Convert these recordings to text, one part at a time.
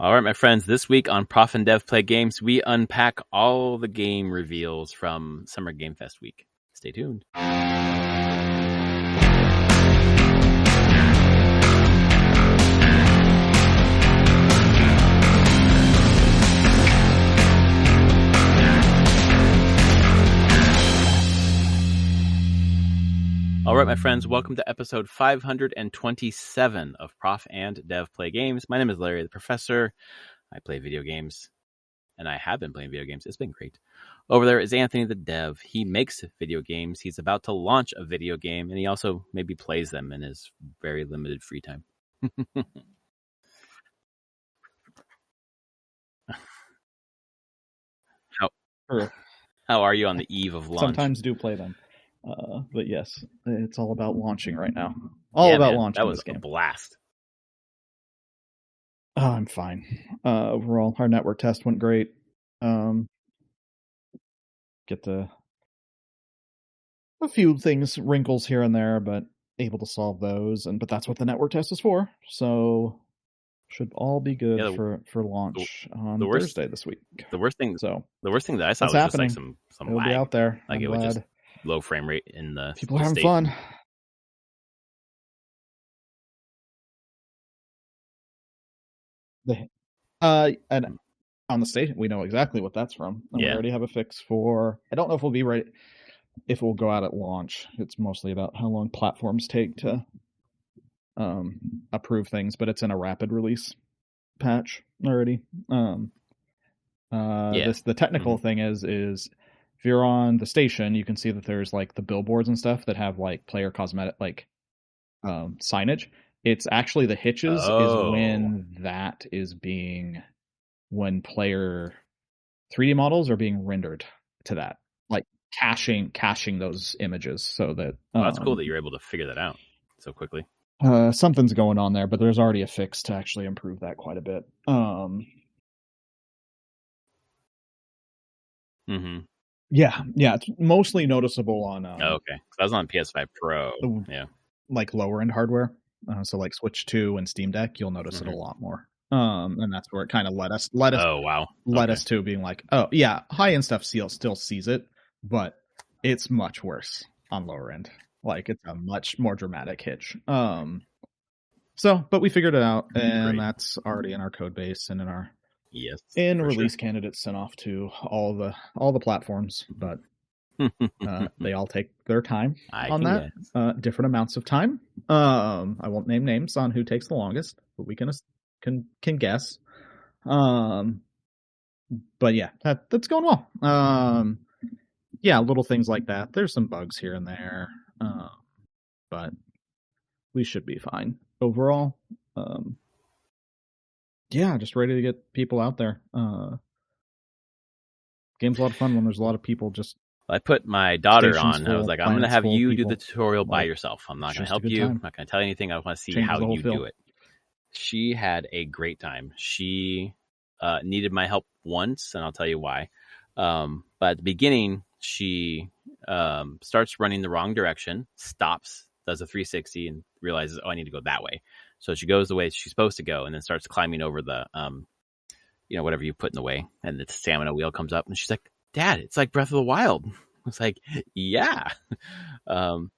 All right, my friends, this week on Prof and Dev Play Games, we unpack all the game reveals from Summer Game Fest week. Stay tuned. All right, my friends, welcome to episode 527 of Prof and Dev Play Games. My name is Larry the Professor. I play video games, and I have been playing video games. It's been great. Over there is Anthony the Dev. He makes video games. He's about to launch a video game, and he also maybe plays them in his very limited free time. How are you on the eve of launch? Sometimes do play them. But yes, it's all about launching right now. Launching that was this game. A blast. Oh, I'm fine. Overall, our network test went great. Get a few wrinkles here and there, but able to solve those. But that's what the network test is for. So should all be good for launch on Thursday this week. The worst thing that I saw was happening. just like some It'll lag be out there. Like it was just low frame rate in the people are having fun. And on the station, we know exactly what that's from. And we already have a fix for. I don't know if we'll be ready. If it will go out at launch. It's mostly about how long platforms take to approve things, but it's in a rapid release patch already. The technical thing is if you're on the station, you can see that there's like the billboards and stuff that have like player cosmetic signage. It's actually the hitches is when that is when player 3D models are being rendered to that, like caching those images so that that's cool that you're able to figure that out so quickly. Something's going on there, but there's already a fix to actually improve that quite a bit. Yeah, it's mostly noticeable on. Okay, so I was on PS5 Pro. Like lower end hardware. So like Switch 2 and Steam Deck, you'll notice it a lot more. And that's where it kind of led us to being like, oh yeah, high end stuff still sees it, but it's much worse on lower end. Like it's a much more dramatic hitch. But we figured it out, and that's already in our code base and in our release candidates sent off to all the platforms, but they all take their time on that. Different amounts of time. I won't name names on who takes the longest, but we can guess. But yeah, that's going well. Little things like that. There's some bugs here and there, but we should be fine overall. Just ready to get people out there. Game's a lot of fun when there's a lot of people just. I put my daughter on. I was like, I'm going to have you do the tutorial by yourself. I'm not going to help you. I'm not going to tell you anything. I want to see how you do it. She had a great time. She needed my help once, and I'll tell you why. But at the beginning, she starts running the wrong direction, stops, does a 360, and realizes, I need to go that way. So she goes the way she's supposed to go, and then starts climbing over the, whatever you put in the way, and the stamina wheel comes up, and she's like, Dad, it's like Breath of the Wild. I was like, yeah. And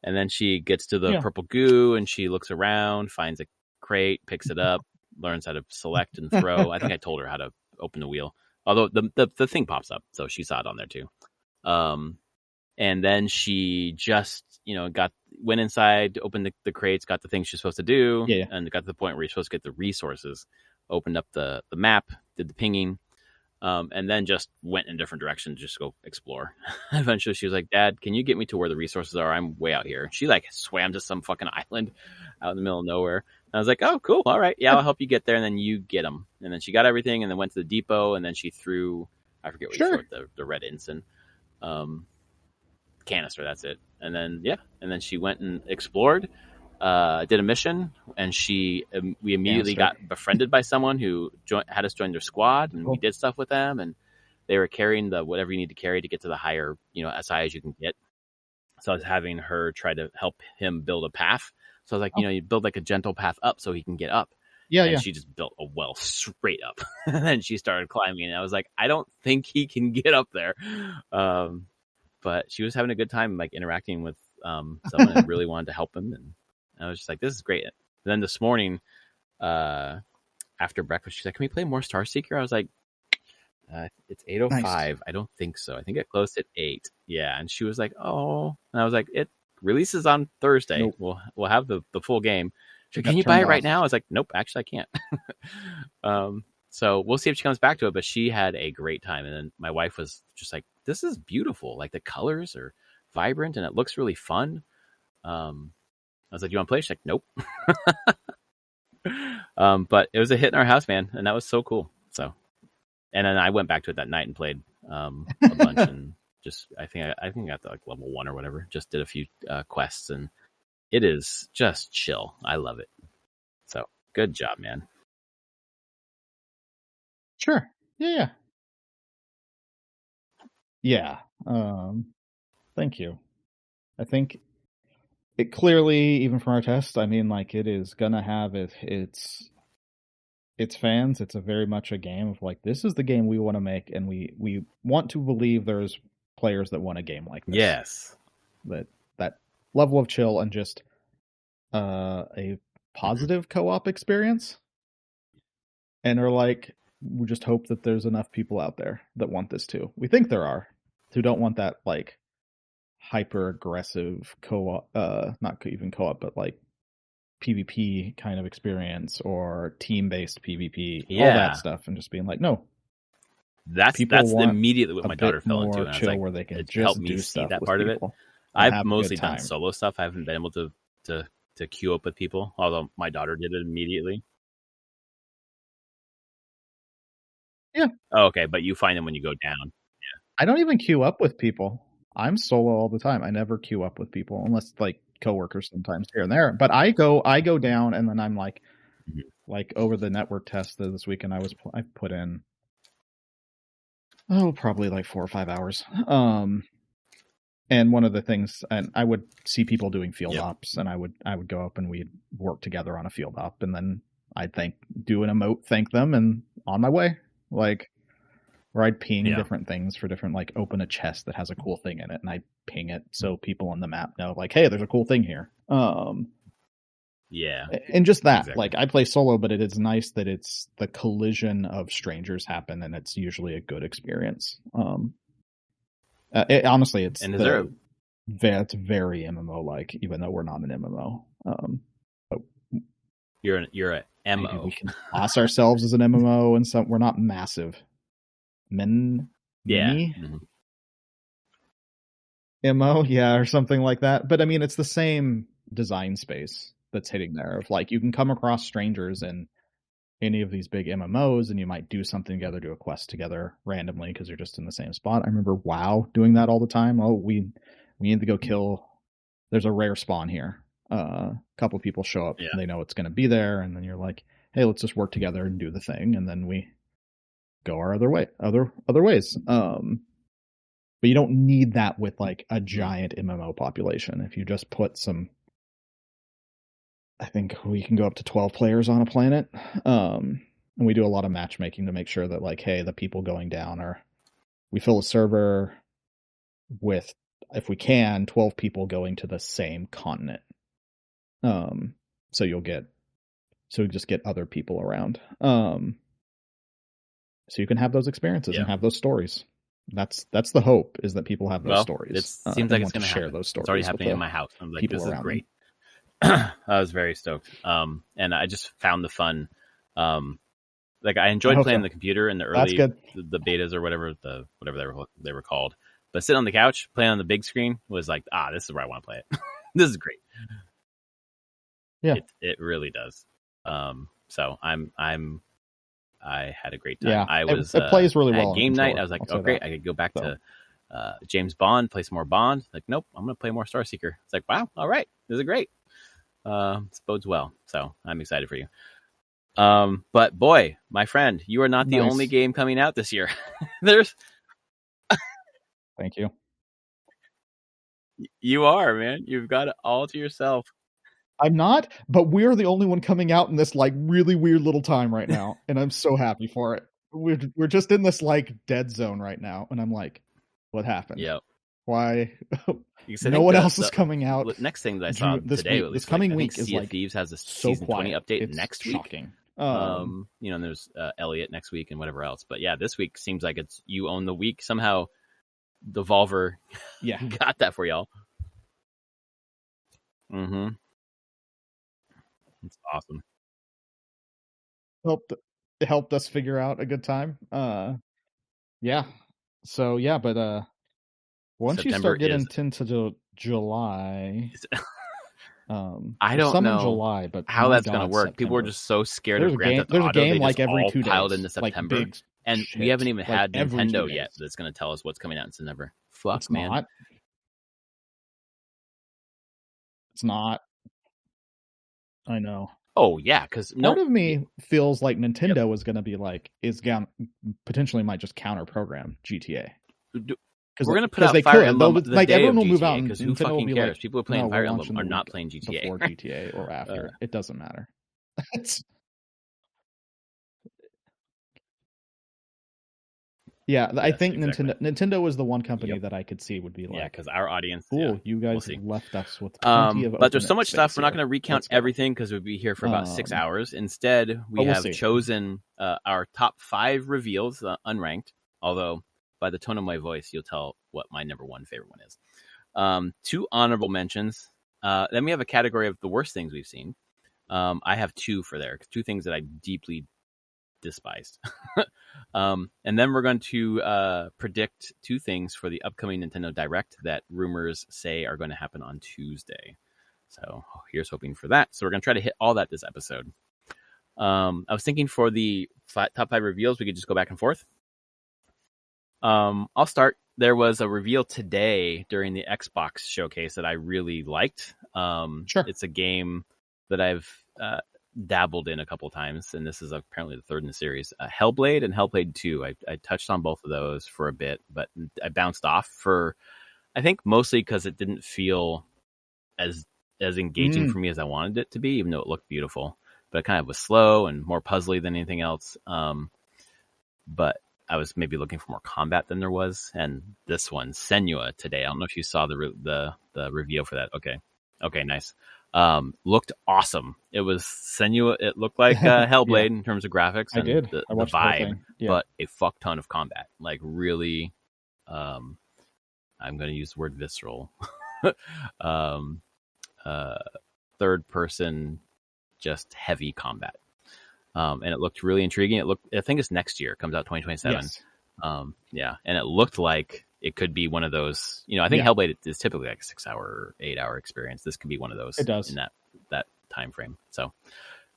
then she gets to the purple goo, and she looks around, finds a crate, picks it up, learns how to select and throw. I think I told her how to open the wheel, although the thing pops up, so she saw it on there too. And then she just went inside, opened the crates, got the things she's supposed to do, and got to the point where you're supposed to get the resources, opened up the map, did the pinging, and then just went in a different direction to just go explore. Eventually she was like, Dad, can you get me to where the resources are? I'm way out here. She like swam to some fucking island out in the middle of nowhere. And I was like, oh, cool. All right. Yeah, I'll help you get there. And then you get them. And then she got everything and then went to the depot, and then she threw, I forget what you threw, the red ensign canister. That's it. And then, and then she went and explored, did a mission, and we immediately got befriended by someone who had us join their squad, and we did stuff with them, and they were carrying whatever you need to carry to get to the higher, SIs you can get. So I was having her try to help him build a path. So I was like, you build like a gentle path up so he can get up. Yeah. she just built a well straight up. And then she started climbing, and I was like, I don't think he can get up there. But she was having a good time, like interacting with someone and really wanted to help him. And I was just like, this is great. And then this morning, after breakfast, she's like, can we play more Starseeker? I was like, it's 8:05. Nice. I don't think so. I think it closed at 8. Yeah. And she was like, oh. And I was like, it releases on Thursday. Nope. We'll have the full game. She's like, can you buy it right now? I was like, nope, actually I can't. So we'll see if she comes back to it, but she had a great time. And then my wife was just like, this is beautiful. Like the colors are vibrant and it looks really fun. I was like, you want to play? She's like, nope. But it was a hit in our house, man. And that was so cool. So, and then I went back to it that night and played a bunch and just, I think I got to like level 1 or whatever. Just did a few quests, and it is just chill. I love it. So good job, man. Sure. Yeah. Thank you. I think it clearly, even from our test, I mean, like, it is gonna have its fans. It's a very much a game of like, this is the game we want to make, and we want to believe there's players that want a game like this. Yes. That level of chill and just a positive co-op experience. And are like, we just hope that there's enough people out there that want this too. We think there are, who don't want that like hyper aggressive co-op, not even co-op, but like PvP kind of experience or team-based PvP, all that stuff, and just being like, no. That's immediately what my daughter fell into, and I was like, where they can just help me see that part of it. I've mostly done solo stuff. I haven't been able to queue up with people, although my daughter did it immediately. Yeah. Oh, okay, but you find them when you go down. Yeah. I don't even queue up with people. I'm solo all the time. I never queue up with people unless like coworkers sometimes here and there. But I go down, and then I'm like, like over the network test this weekend, I put in probably like 4 or 5 hours. And one of the things, and I would see people doing field ops, and I would go up and we'd work together on a field op, and then I'd do an emote, thank them, and on my way. Like, where I'd ping different things for different, like, open a chest that has a cool thing in it, and I'd ping it so people on the map know, like, hey, there's a cool thing here. Yeah. And just that, exactly. Like, I play solo, but it is nice that it's the collision of strangers happen, and it's usually a good experience. Honestly, it's that's very MMO-like, even though we're not an MMO. You're a MO. Maybe we can class ourselves as an MMO, and we're not massive. Mini? MO, or something like that. But I mean, it's the same design space that's hitting there. Of like, you can come across strangers in any of these big MMOs, and you might do something together, do a quest together randomly because you're just in the same spot. I remember WoW doing that all the time. Oh, we need to go kill. There's a rare spawn here. A couple people show up, and they know it's going to be there, and then you're like, hey, let's just work together and do the thing, and then we go our other ways. But you don't need that with like a giant MMO population. If you just put some, I think we can go up to 12 players on a planet. And we do a lot of matchmaking to make sure that, like, hey, the people going down we fill a server with, if we can, 12 people going to the same continent. So you just get other people around. So you can have those experiences and have those stories. That's the hope, is that people have those stories. It seems like it's going to share those stories. It's already happening in my house. I'm like, this is great. I was very stoked. And I just found the fun. Like, I enjoyed playing the computer in the early the betas or whatever they were called. But sitting on the couch playing on the big screen was like, this is where I want to play it. This is great. Yeah, it really does. So I had a great time. I was it plays really well. Game night, I was like, great, I could go back to James Bond, play some more Bond. Like, nope, I'm gonna play more Starseeker. It's like, wow, all right, this is great. This bodes well. So I'm excited for you. But boy, my friend, you are not the only game coming out this year. There's Thank you. You are, man. You've got it all to yourself. I'm not, but we're the only one coming out in this like really weird little time right now, and I'm so happy for it. We're just in this like dead zone right now, and I'm like, what happened? Yep. Why? No one else is coming out. Next thing that I saw this today, week, this coming week, is Sea of like Thieves has a so season 20 update it's next shocking. week. And there's Elliot next week and whatever else. But yeah, this week seems like it's you own the week. Somehow Devolver got that for y'all. Mm-hmm. It's awesome. Helped us figure out a good time. Yeah. So yeah, but once September you start getting into July, I don't know July, but how that's going to work. September. People are just so scared of Grand Theft Auto. There's a game they like every 2 days, piled into September, like and we haven't even had Nintendo yet. That's going to tell us what's coming out in September. Fuck, it's man. Not. It's not. I know. Oh yeah, because part of me feels like Nintendo is going to be like potentially might just counter program GTA. We're gonna put out Fire Emblem the like day everyone will move out because who fucking cares? Like, people are playing Fire Emblem are not playing GTA before GTA or after. It doesn't matter. Yeah, I think Nintendo was the one company that I could see would be like, because our audience, cool, you guys left us with plenty of but there's so much stuff. We're not going to recount everything because we'd be here for about 6 hours. Instead, we have chosen our top 5 reveals, unranked. Although by the tone of my voice, you'll tell what my number 1 favorite one is. 2 honorable mentions. Then we have a category of the worst things we've seen. I have 2 for there. 2 things that I deeply despised. And then we're going to predict 2 things for the upcoming Nintendo Direct that rumors say are going to happen on Tuesday. So here's hoping for that. So we're going to try to hit all that this episode. I was thinking for the top 5 reveals, we could just go back and forth. I'll start. There was a reveal today during the Xbox showcase that I really liked. Sure. It's a game that I've dabbled in a couple times, and this is apparently the 3rd in the series. Hellblade and Hellblade 2. I touched on both of those for a bit, but I bounced off for, I think mostly because it didn't feel as engaging for me as I wanted it to be, even though it looked beautiful. But it kind of was slow and more puzzly than anything else. But I was maybe looking for more combat than there was. And this one, Senua, today. I don't know if you saw the reveal for that. Okay, nice. Looked awesome. It was Senua. It looked like Hellblade in terms of graphics and the vibe, but a fuck ton of combat. Like really, I'm going to use the word visceral. 3rd person, just heavy combat. And it looked really intriguing. I think it's next year. It comes out 2027. Yes. And it looked like it could be one of those, I think Hellblade is typically like a 6-hour or 8-hour experience. This could be one of those. It does. In that time frame. So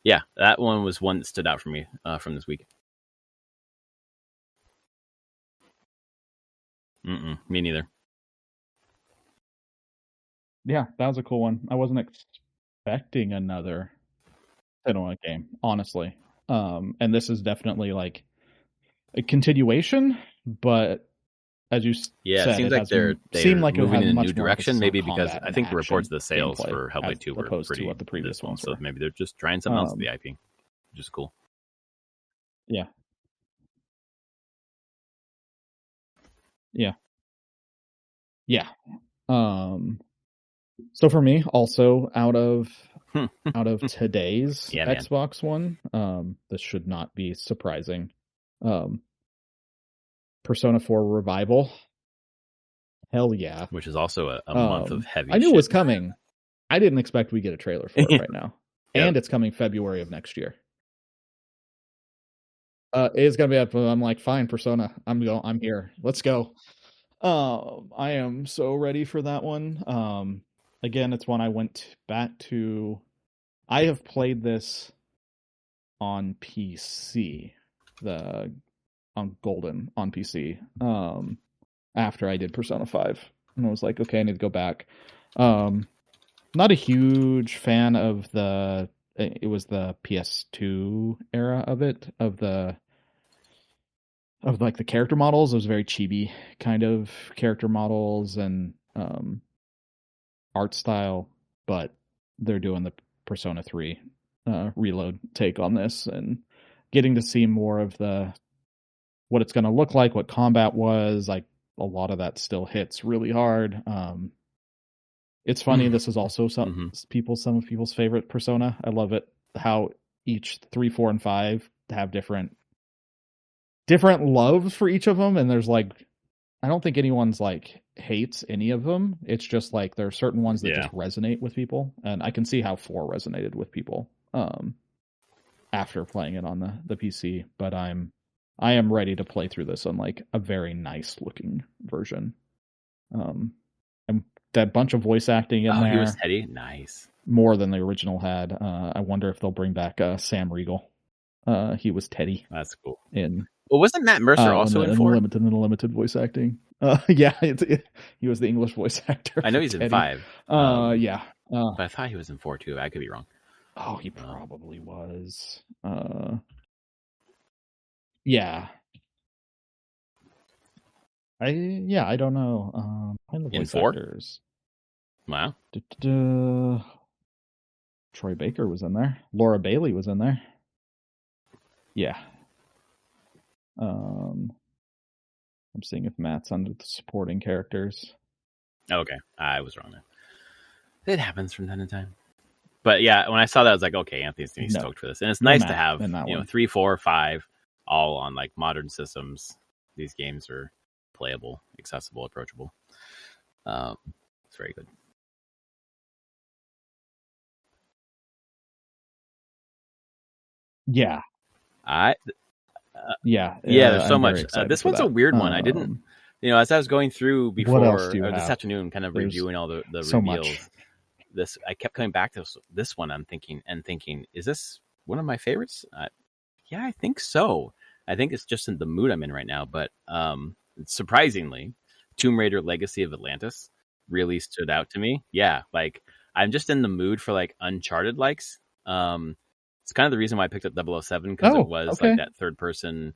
yeah, that one was one that stood out for me from this week. Me neither. Yeah, that was a cool one. I wasn't expecting another Senua game, honestly. And this is definitely like a continuation, but as you said, it seems like they're moving in a new direction. Maybe because I think the reports of the sales for Hellblade 2 were pretty what the previous ones. So maybe they're just trying something else with the IP, which is cool. Yeah. Yeah. Yeah. So for me, also out of today's Xbox One, this should not be surprising. Persona 4 Revival. Hell yeah. Which is also a month of heavy I knew shit. It was coming. I didn't expect we get a trailer for it right now. And it's coming February of next year. It's gonna be up. I'm like, fine, Persona. I'm here. Let's go. I am so ready for that one. Again, it's one I went back to. I have played this on PC, on Golden on PC. After I did Persona 5, and I was like, okay, I need to go back. Not a huge fan of it was the PS2 era of it, of like the character models. It was very chibi kind of character models and art style, but they're doing Persona 3 Reload take on this, and getting to see more of what it's going to look like, what combat was, like a lot of that still hits really hard. It's funny. This is also some of people's favorite Persona. I love it how each 3, 4, and 5 have different loves for each of them, and there's like, I don't think anyone's like hates any of them. It's just like there are certain ones that just resonate with people, and I can see how 4 resonated with people after playing it on the PC. But I am ready to play through this on like a very nice looking version. And that bunch of voice acting in there. He was Teddy. Nice. More than the original had. I wonder if they'll bring back Sam Riegel. He was Teddy. That's cool. Well, wasn't Matt Mercer also in 4? In the limited voice acting. Yeah, he was the English voice actor. I know he's Teddy. in 5. Yeah. But I thought he was in 4 too. I could be wrong. Oh, he probably was. Yeah. I don't know. The voice in 4? Actors. Wow. Troy Baker was in there. Laura Bailey was in there. Yeah. I'm seeing if Matt's under the supporting characters. Okay, I was wrong there. It happens from time to time. But yeah, when I saw that, I was like, okay, Anthony's gonna be stoked for this, and it's nice to have 3, 4, 5 all on like modern systems. These games are playable, accessible, approachable. It's very good. Yeah. There's so much. This one's a weird one. I didn't, as I was going through before this afternoon, kind of reviewing all the reveals. I kept coming back to this one. I'm thinking, is this one of my favorites? Yeah, I think so. I think it's just in the mood I'm in right now. But surprisingly, Tomb Raider: Legacy of Atlantis really stood out to me. Yeah, like I'm just in the mood for like Uncharted likes. It's kind of the reason why I picked up 007 because it was like that third person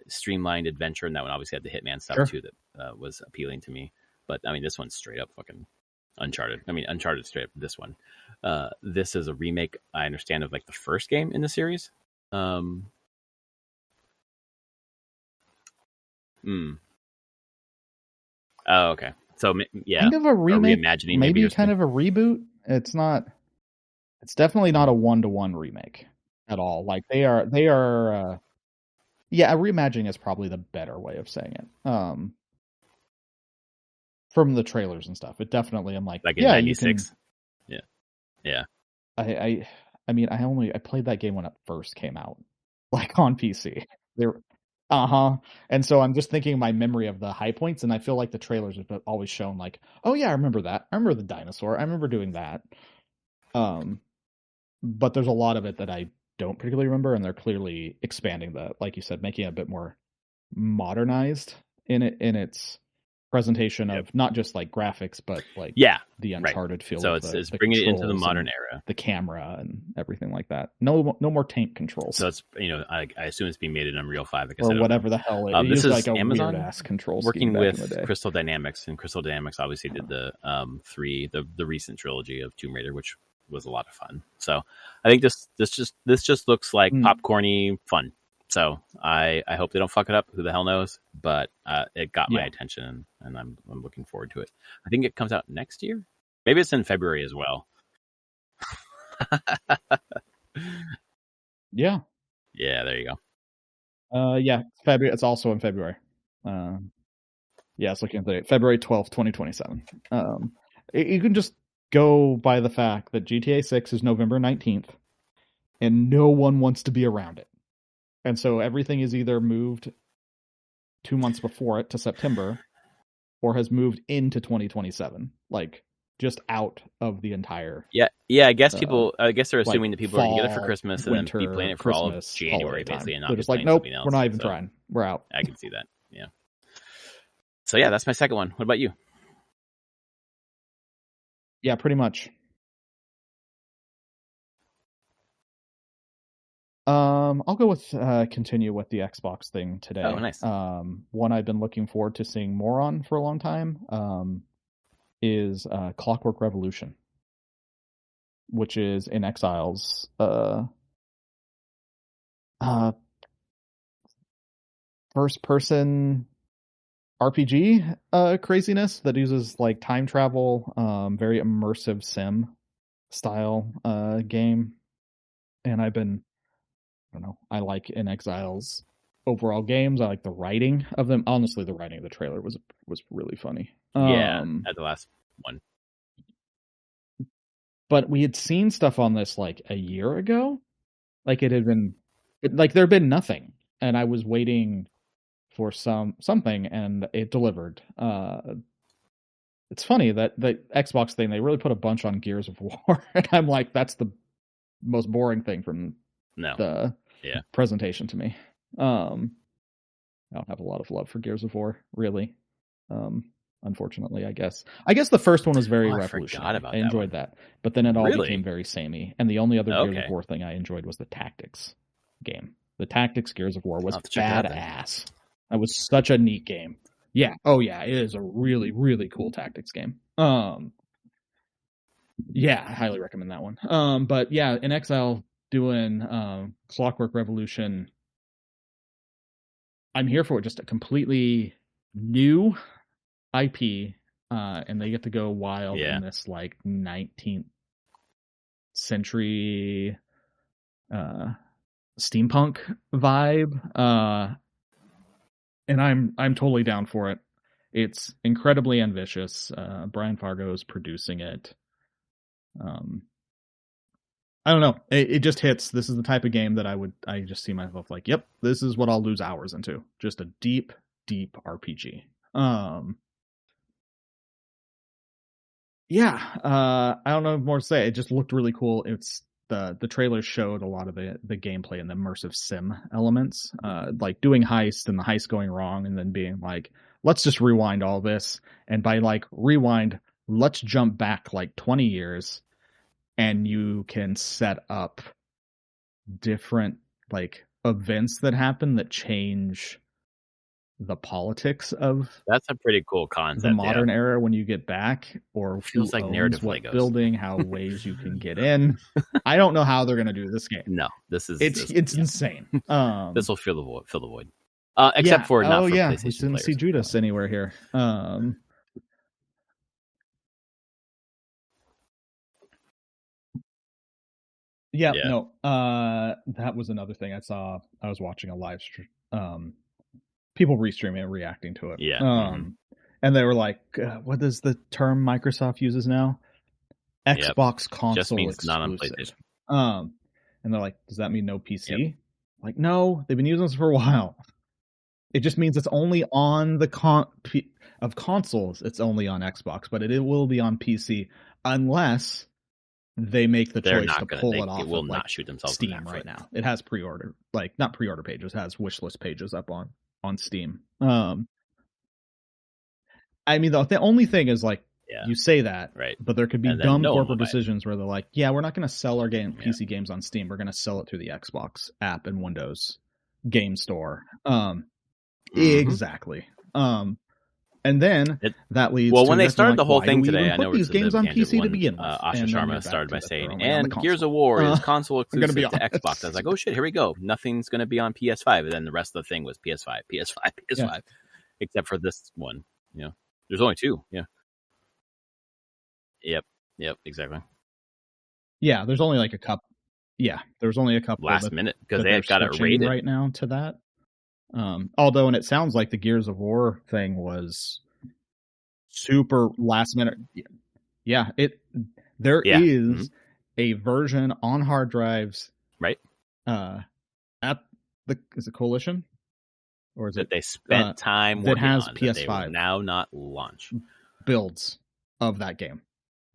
streamlined adventure, and that one obviously had the Hitman stuff too that was appealing to me. But I mean, this one's straight up fucking Uncharted. I mean, Uncharted straight up this one. This is a remake, I understand, of like the first game in the series. Oh, okay. So yeah, kind of a remake, reimagining, maybe kind of a reboot. It's definitely not a 1-to-1 remake at all. Like they are. Yeah, a reimagining is probably the better way of saying it. From the trailers and stuff, it definitely. I'm like in 96. Yeah. I mean, I played that game when it first came out, like on PC. And so I'm just thinking my memory of the high points, and I feel like the trailers have always shown like, oh yeah, I remember that. I remember the dinosaur. I remember doing that. But there's a lot of it that I don't particularly remember, and they're clearly expanding like you said, making it a bit more modernized in its presentation of not just like graphics, but like the Uncharted feel. So it's bringing it into the modern era, the camera and everything like that. No more tank controls. So it's I assume it's being made in Unreal 5 or whatever the hell it is. This is like a Amazon weird-ass control working with Crystal Dynamics, and Crystal Dynamics obviously did the the recent trilogy of Tomb Raider, which was a lot of fun. So I think this just looks like popcorny fun. So I hope they don't fuck it up. Who the hell knows? But it got my attention, and I'm looking forward to it. I think it comes out next year. Maybe it's in February as well. Yeah. There you go. February. It's also in February. It's looking at February 12th, 2027. You can just go by the fact that GTA 6 is November 19th, and no one wants to be around it. And so everything is either moved 2 months before it to September, or has moved into 2027, like just out of the entire. Yeah. I guess I guess they're assuming that people are going to get it for Christmas and then be playing it for all of January, basically, and not just like, nope, we're not even trying. We're out. I can see that. Yeah. So yeah, that's my second one. What about you? Yeah, pretty much. I'll go with continue with the Xbox thing today. Oh, nice. One I've been looking forward to seeing more on for a long time is Clockwork Revolution. which is In Exile's first person RPG craziness that uses like time travel, very immersive sim style game. And I don't know, I like In Exile's overall games. I like the writing of them. Honestly, the writing of the trailer was really funny. Yeah, at the last one. But we had seen stuff on this like a year ago. Like it had been like there had been nothing. And I was waiting for something and it delivered. It's funny that the Xbox thing, they really put a bunch on Gears of War. And I'm like, that's the most boring thing from the presentation to me. I don't have a lot of love for Gears of War, really. Unfortunately, I guess. I guess the first one was very revolutionary. I enjoyed that. But then it all became very samey. And the only other Gears of War thing I enjoyed was the Tactics game. The Tactics Gears of War was badass. That was such a neat game. Yeah. Oh, yeah. It is a really, really cool tactics game. Yeah, I highly recommend that one. But yeah, In Exile doing Clockwork Revolution. I'm here for it. Just a completely new IP, and they get to go wild in this like 19th century steampunk vibe. And I'm totally down for it. It's incredibly ambitious. Brian Fargo is producing it. I don't know. It just hits. This is the type of game that I just see myself like, yep, this is what I'll lose hours into. Just a deep, deep RPG. Yeah, I don't know more to say. It just looked really cool. It's the trailer showed a lot of the gameplay and the immersive sim elements, like doing heist and the heist going wrong and then being like, let's just rewind all this. And by like rewind, let's jump back like 20 years and you can set up different like events that happen that change the politics of that's a pretty cool concept. The modern era when you get back, or feels like narrative what Legos. Building, how ways you can get in. I don't know how they're going to do this game. No, this is it's insane. This will fill the void. Except for not for PlayStation we didn't see Judas anywhere here. No. That was another thing I saw. I was watching a live stream. People restreaming and reacting to it. Yeah. And they were like, what is the term Microsoft uses now? Xbox console just means exclusive. Not on PlayStation. And they're like, does that mean no PC? Yep. Like, no, they've been using this for a while. It just means it's only on the of consoles. It's only on Xbox, but it will be on PC unless they make the choice to pull it off. It will not shoot themselves Steam in that right now. It has pre-order, like not pre-order pages, it has wish list pages up on Steam. I mean, the only thing is like, you say that, right? But there could be dumb corporate decisions where they're like, yeah, we're not going to sell our PC games on Steam. We're going to sell it through the Xbox app and Windows game store. Exactly. And then that leads to when they started the whole thing today. I know these games on PC to begin with. Asha Sharma started by saying, "And Gears of War is console exclusive to Xbox." I was like, "Oh shit, here we go. Nothing's going to be on PS5." And then the rest of the thing was PS5, except for this one. You know, there's only two. Yeah. Yep. Exactly. Yeah, there's only like a couple. Yeah, there's only a couple last minute because they got it rated right now to that. Although, and it sounds like the Gears of War thing was super last minute. Yeah, there is a version on hard drives, right? At is it Coalition, or is that they spent time that has on, PS5 that they now not launch builds of that game.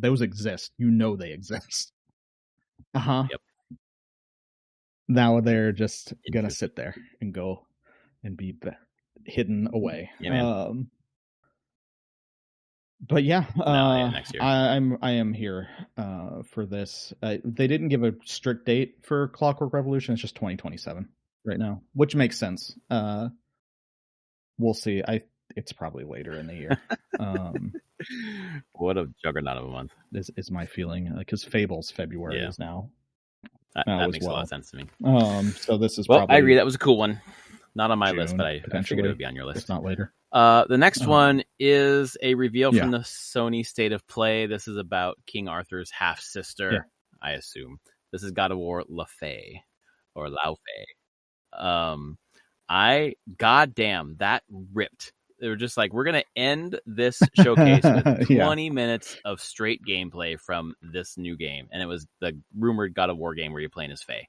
Those exist. You know they exist. Yep. Now they're just gonna sit there and go and be hidden away. But yeah, next year. I am here for this. They didn't give a strict date for Clockwork Revolution. It's just 2027 right now, which makes sense. We'll see. it's probably later in the year. What a juggernaut of a month is my feeling, because Fable's February is now. That makes a lot of sense to me. So this is probably. I agree. That was a cool one. Not on my June, list, but I figured it would be on your list. If not later. The next one is a reveal from the Sony State of Play. This is about King Arthur's half sister. I assume this is God of War La Fey or Lao Fei. Goddamn, that ripped. They were just like, we're going to end this showcase with 20 minutes of straight gameplay from this new game. And it was the rumored God of War game where you're playing as Faye.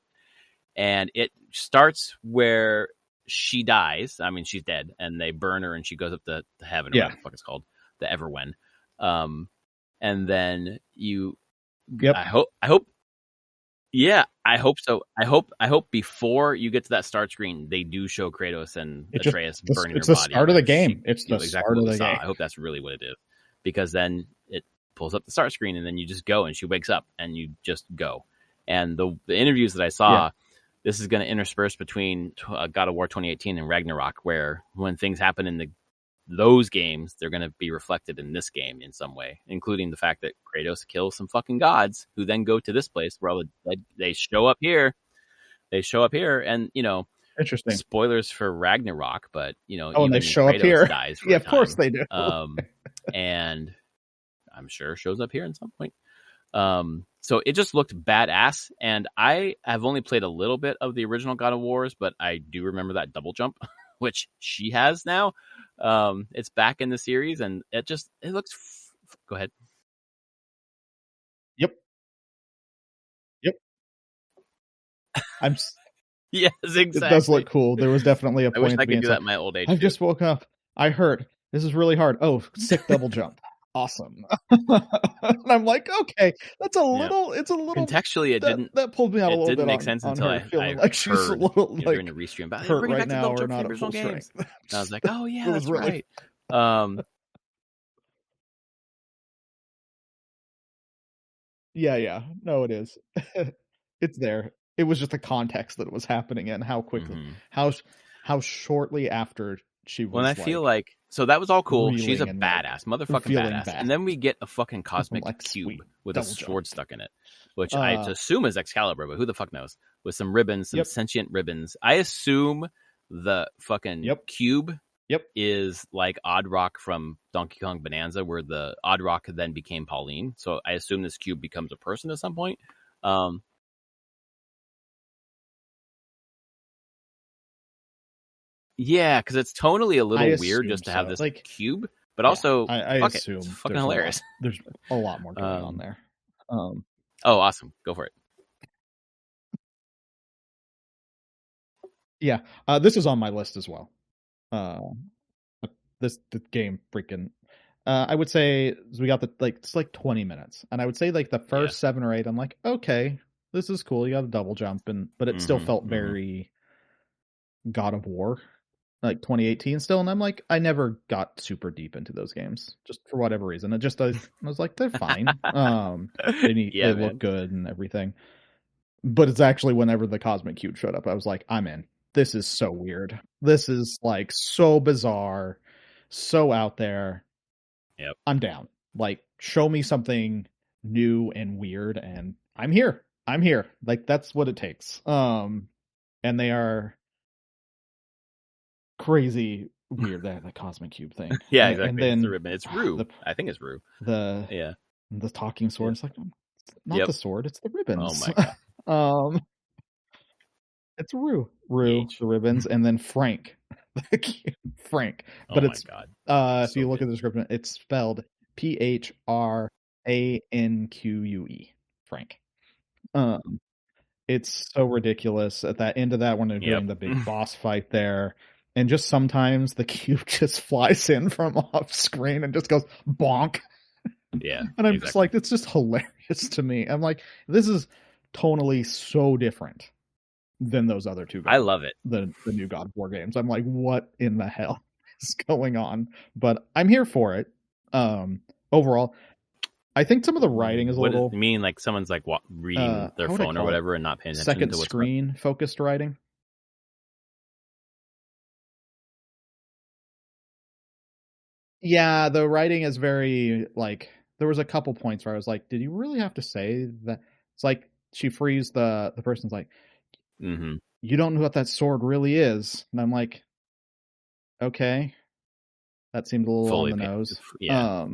And it starts where she dies. I mean, she's dead. And they burn her and she goes up to heaven, or whatever the fuck it's called. The Everwen. And then you... I hope... Yeah, I hope so. I hope before you get to that start screen, they do show Kratos and Atreus burning it's her the body. Start of the game. It's the exactly start of the game. I hope that's really what it is, because then it pulls up the start screen and then you just go and she wakes up and you just go. And the interviews that I saw, this is going to intersperse between God of War 2018 and Ragnarok, where when things happen in those games, they're going to be reflected in this game in some way, including the fact that Kratos kills some fucking gods who then go to this place where all the dead, they show up here. And, interesting spoilers for Ragnarok, but, even they show Kratos up here. Dies for of course they do. And I'm sure shows up here at some point. So it just looked badass. And I have only played a little bit of the original God of Wars, but I do remember that double jump, which she has now. It's back in the series, and it looks. Go ahead. Yep. Yes, exactly. It does look cool. There was definitely a point. I wish I could do that in my old age. I just woke up. I hurt. This is really hard. Oh, sick double jump. Awesome. And I'm like, okay, that's a little. It's a little. Contextually, that pulled me out a little bit. It didn't make sense until I feeling like she's a little like during the restream. But hurt right now or not at full strength. And I was like, oh yeah, that's really right. Yeah. No, it is. It's there. It was just the context that it was happening in, how quickly, how shortly after she was. Well, I feel like so that was all cool. She's a badass, motherfucking badass. And then we get a fucking cosmic cube with a sword stuck in it, which I assume is Excalibur, but who the fuck knows? With some ribbons, some sentient ribbons. I assume the fucking cube is like Oddrock from Donkey Kong Bonanza, where the Oddrock then became Pauline. So I assume this cube becomes a person at some point. Yeah, because it's tonally a little weird just to have this cube, but also I assume it's fucking hilarious. There's a lot more going on there. Oh, awesome! Go for it. Yeah, this is on my list as well. The game freaking. I would say we got it's like 20 minutes, and I would say like the first 7 or 8, I'm like, okay, this is cool. You got a double jump, but it still felt very God of War, like 2018 still, and I'm like, I never got super deep into those games just for whatever reason. I was like, they're fine. They look good and everything, but it's actually whenever the Cosmic Cube showed up, I was like, I'm in. This is so weird. This is like so bizarre, so out there. Yep. I'm down. Like, show me something new and weird, and I'm here. Like, that's what it takes. And they are crazy weird, that the Cosmic Cube thing. Yeah, exactly. And then it's the ribbon. It's Rue. I think it's Rue. The talking sword. It's like, not the sword. It's the ribbons. Oh my god. It's Rue, the ribbons, and then Frank. Frank. But it's if you look at the description, it's spelled PHRANQUE. Frank. It's so ridiculous at that end of that when they're doing the big boss fight there. And just sometimes the cube just flies in from off screen and just goes bonk. Yeah. And I'm just like, it's just hilarious to me. I'm like, this is tonally so different than those other two games. I love it. The new God of War games. I'm like, what in the hell is going on? But I'm here for it. Overall, I think some of the writing is a little. You mean like someone's like reading their phone or whatever and not paying attention second to what's screen focused writing? Yeah, the writing is very, like, there was a couple points where I was like, did you really have to say that? It's like she frees the person's like, you don't know what that sword really is. And I'm like, okay, that seemed a little on the nose. Yeah.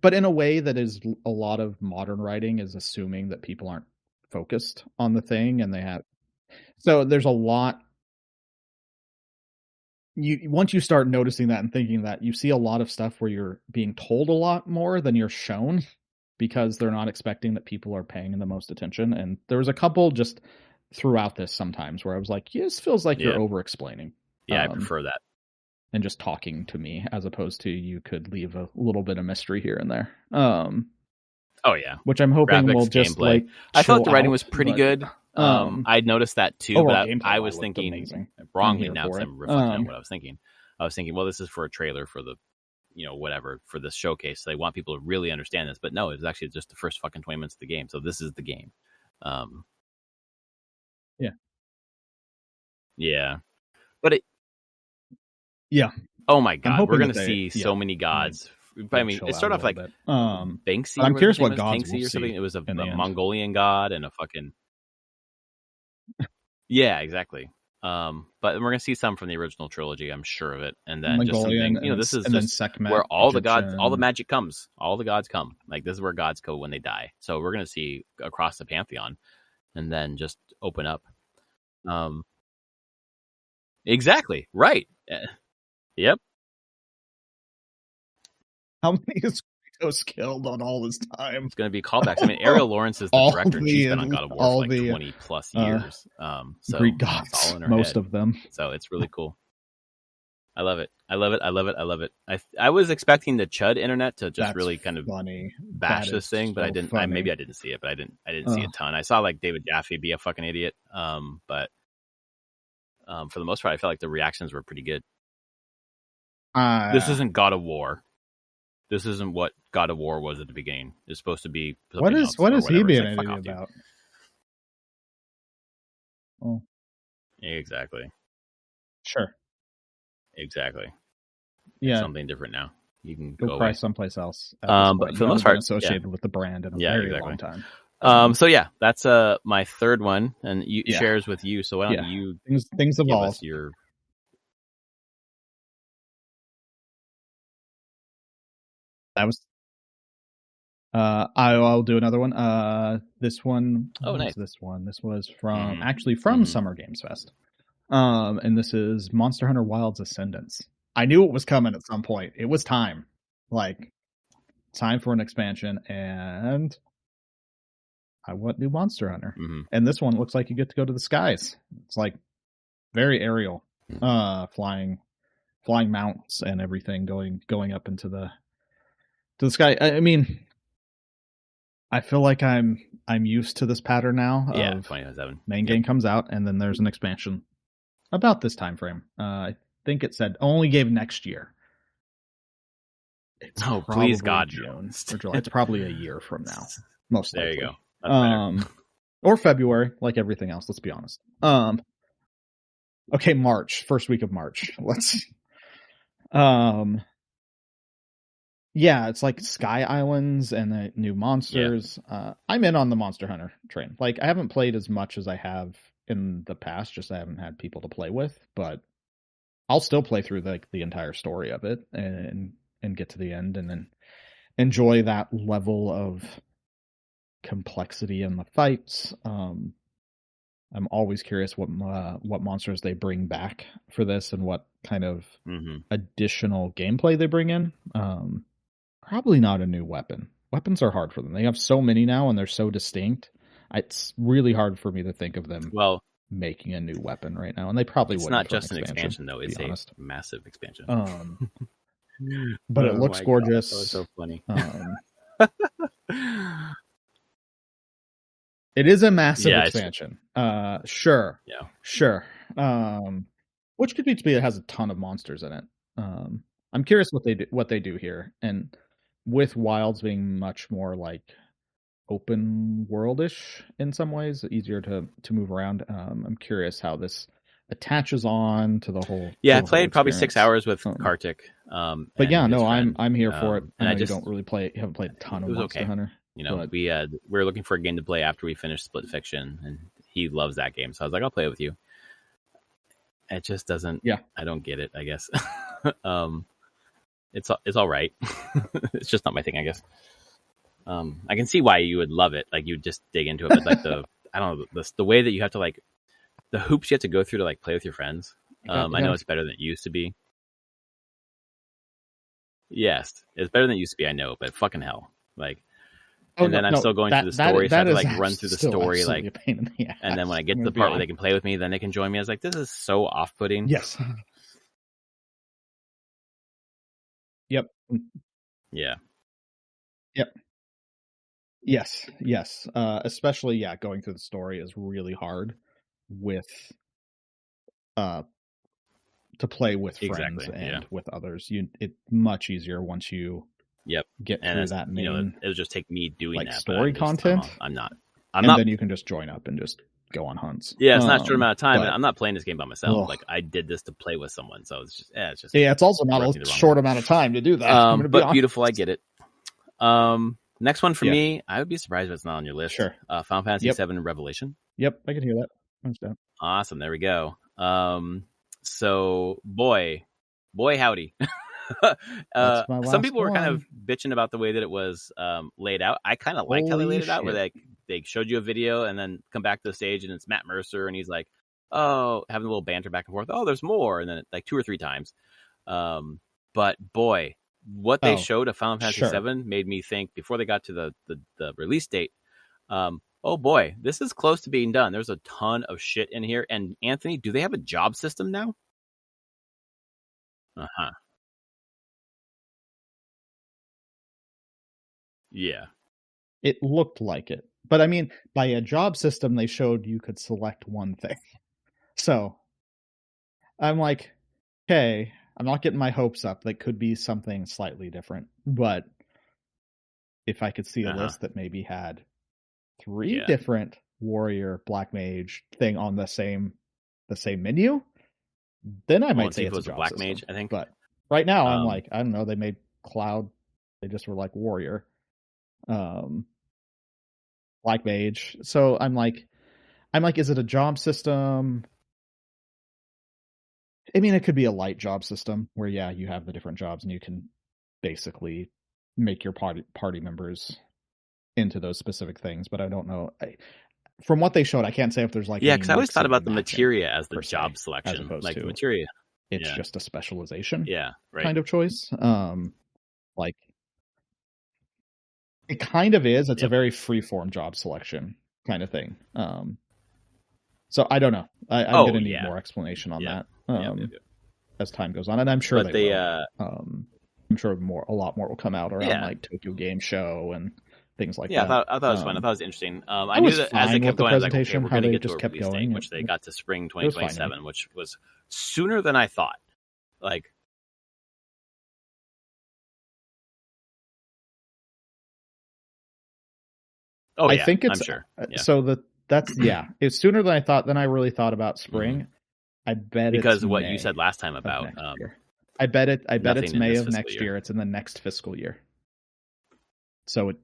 But in a way that is a lot of modern writing is assuming that people aren't focused on the thing, and they have. So there's a lot. Once you start noticing that and thinking that, you see a lot of stuff where you're being told a lot more than you're shown, because they're not expecting that people are paying the most attention. And there was a couple just throughout this sometimes where I was like, this feels like you're over explaining. Yeah, I prefer that. And just talking to me, as opposed to you could leave a little bit of mystery here and there. Oh yeah, which I'm hoping will just gameplay. like. I felt the writing was pretty good. I'd noticed that too, but I was thinking wrongly now because I'm reflecting on what I was thinking. I was thinking, well, this is for a trailer for the, whatever, for this showcase. So they want people to really understand this, but no, it's actually just the first fucking 20 minutes of the game. So this is the game. Yeah. Yeah. But it. Yeah. Oh my god, we're gonna see so many gods. I mean, it started off like Banksy. I'm curious what gods Banksy or something. It was a Mongolian god and a fucking. Yeah, exactly. But we're gonna see some from the original trilogy. I'm sure of it. And then Mongolian, just something. This is just where all the gods, all the magic comes. All the gods come. Like this is where gods go when they die. So we're gonna see across the pantheon, and then just open up. Exactly. Right. Yep. How many is Kratos killed on all this time? It's going to be callbacks. I mean, Ariel Lawrence is the director, and she's been on God of War for like 20 plus years. So Greek gods, most of them. So it's really cool. I love it. I love it. I love it. I love it. I was expecting the Chud internet to just really kind of bash this thing, but I didn't. Maybe I didn't see it, but I didn't see a ton. I saw like David Jaffe be a fucking idiot. But for the most part, I felt like the reactions were pretty good. This isn't God of War. This isn't what God of War was at the beginning. It's supposed to be what is he being an idiot about? Oh. Exactly. Sure. Exactly. Yeah. It's something different now. You can go cry away. someplace else. But for the most part, associated with the brand in a very long time. So yeah, that's my third one, and you shares with you. So why don't you things evolve. Us your. That was. I'll do another one. This one. Oh, nice. This one. This was from from Summer Games Fest. And this is Monster Hunter Wilds Ascendance. I knew it was coming at some point. It was time. Like, time for an expansion, and I want new Monster Hunter. And this one looks like you get to go to the skies. It's like very aerial, flying mounts and everything going up into the sky. I mean, I feel like I'm used to this pattern now. Yeah, 2027. Main game comes out, and then there's an expansion about this time frame. I think it said only gave next year. It's please God, June or July. It's probably a year from now. Most likely. There you go. Or February, like everything else. Let's be honest. Okay, March, first week of March. Let's. Yeah, it's like Sky Islands and the new monsters. Yeah. I'm in on the Monster Hunter train. Like, I haven't played as much as I have in the past, just I haven't had people to play with, but I'll still play through the entire story of it and get to the end and then enjoy that level of complexity in the fights. I'm always curious what monsters they bring back for this and what kind of additional gameplay they bring in. Probably not a new weapon. Weapons are hard for them. They have so many now and they're so distinct. It's really hard for me to think of them making a new weapon right now. And they probably wouldn't. It's not just an expansion though. It's a massive expansion. But it looks gorgeous. That was so funny. It is a massive expansion. Sure. Yeah. Sure. Which could be to be it has a ton of monsters in it. I'm curious what they do here. And with Wilds being much more like open worldish in some ways, easier to move around. I'm curious how this attaches on to the whole. Yeah, I played probably 6 hours with Kartik. But yeah, no, I'm here for it. And I know you don't really play. You haven't played a ton of Monster Hunter. You know, but we were looking for a game to play after we finished Split Fiction, and he loves that game, so I was like, I'll play it with you. It just doesn't. Yeah, I don't get it. I guess. It's all right. It's just not my thing, I guess. I can see why you would love it. Like, you just dig into it, but like I don't know, the way that you have to, like, the hoops you have to go through to like play with your friends. I know it's better than it used to be. Yes, it's better than it used to be. I know, but fucking hell, like. And then I'm still going through the story, so I have to like run through the story, like, a pain in the ass. And then when I get to the part where they can play with me, then they can join me. I was like, this is so off-putting. Yes. Yep. Yeah. Yep. Yes. Especially, going through the story is really hard with to play with friends and with others. It's much easier once you get through that main. You know, it'll just take me doing like that story content. I'm not. Then you can just join up and just go on hunts. Yeah, it's not a short amount of time. I'm not playing this game by myself. Like, I did this to play with someone, so it's just it's also not a short amount of time to do that. But beautiful, I get it. Next one for me, I would be surprised if it's not on your list. Sure. Final Fantasy VII Revelation. Yep, I can hear that. Awesome. There we go. So boy howdy. Some people were kind of bitching about the way that it was laid out. I kind of liked how they laid it out, where they showed you a video and then come back to the stage and it's Matt Mercer and he's like, oh, having a little banter back and forth. Oh, there's more. And then like 2 or 3 times. But boy, what they showed of Final Fantasy VII made me think, before they got to the release date, oh boy, this is close to being done. There's a ton of shit in here. And Anthony, do they have a job system now? Uh-huh. Yeah. It looked like it. But I mean, by a job system, they showed you could select one thing. So I'm like, okay, I'm not getting my hopes up. That could be something slightly different. But if I could see a list that maybe had 3 different warrior black mage thing on the same menu, then I might say it's a job black system. mage, I think. But right now I'm like, I don't know, they made Cloud, they just were like warrior. Black mage. So I'm like, is it a job system? I mean, it could be a light job system where you have the different jobs and you can basically make your party members into those specific things, but I don't know. From what they showed, I can't say if there's like because I always thought about the materia as the job selection, like the materia. It's just a specialization, right, kind of choice. Like it kind of is. It's a very free-form job selection kind of thing. So I don't know. I'm going to need more explanation on that as time goes on, and I'm sure they will. I'm sure a lot more will come out around like Tokyo Game Show and things like that. I thought it was fun. I thought it was interesting. I knew that as it kept going, I was like, okay, we're going to get to a release date, which they got to spring 2027, which was sooner than I thought. Like, I think it's, I'm sure. So that's it's sooner than I thought. Then I really thought about spring. Mm-hmm. I bet because it's what May you said last time about I bet it's May of next year. It's in the next fiscal year. So it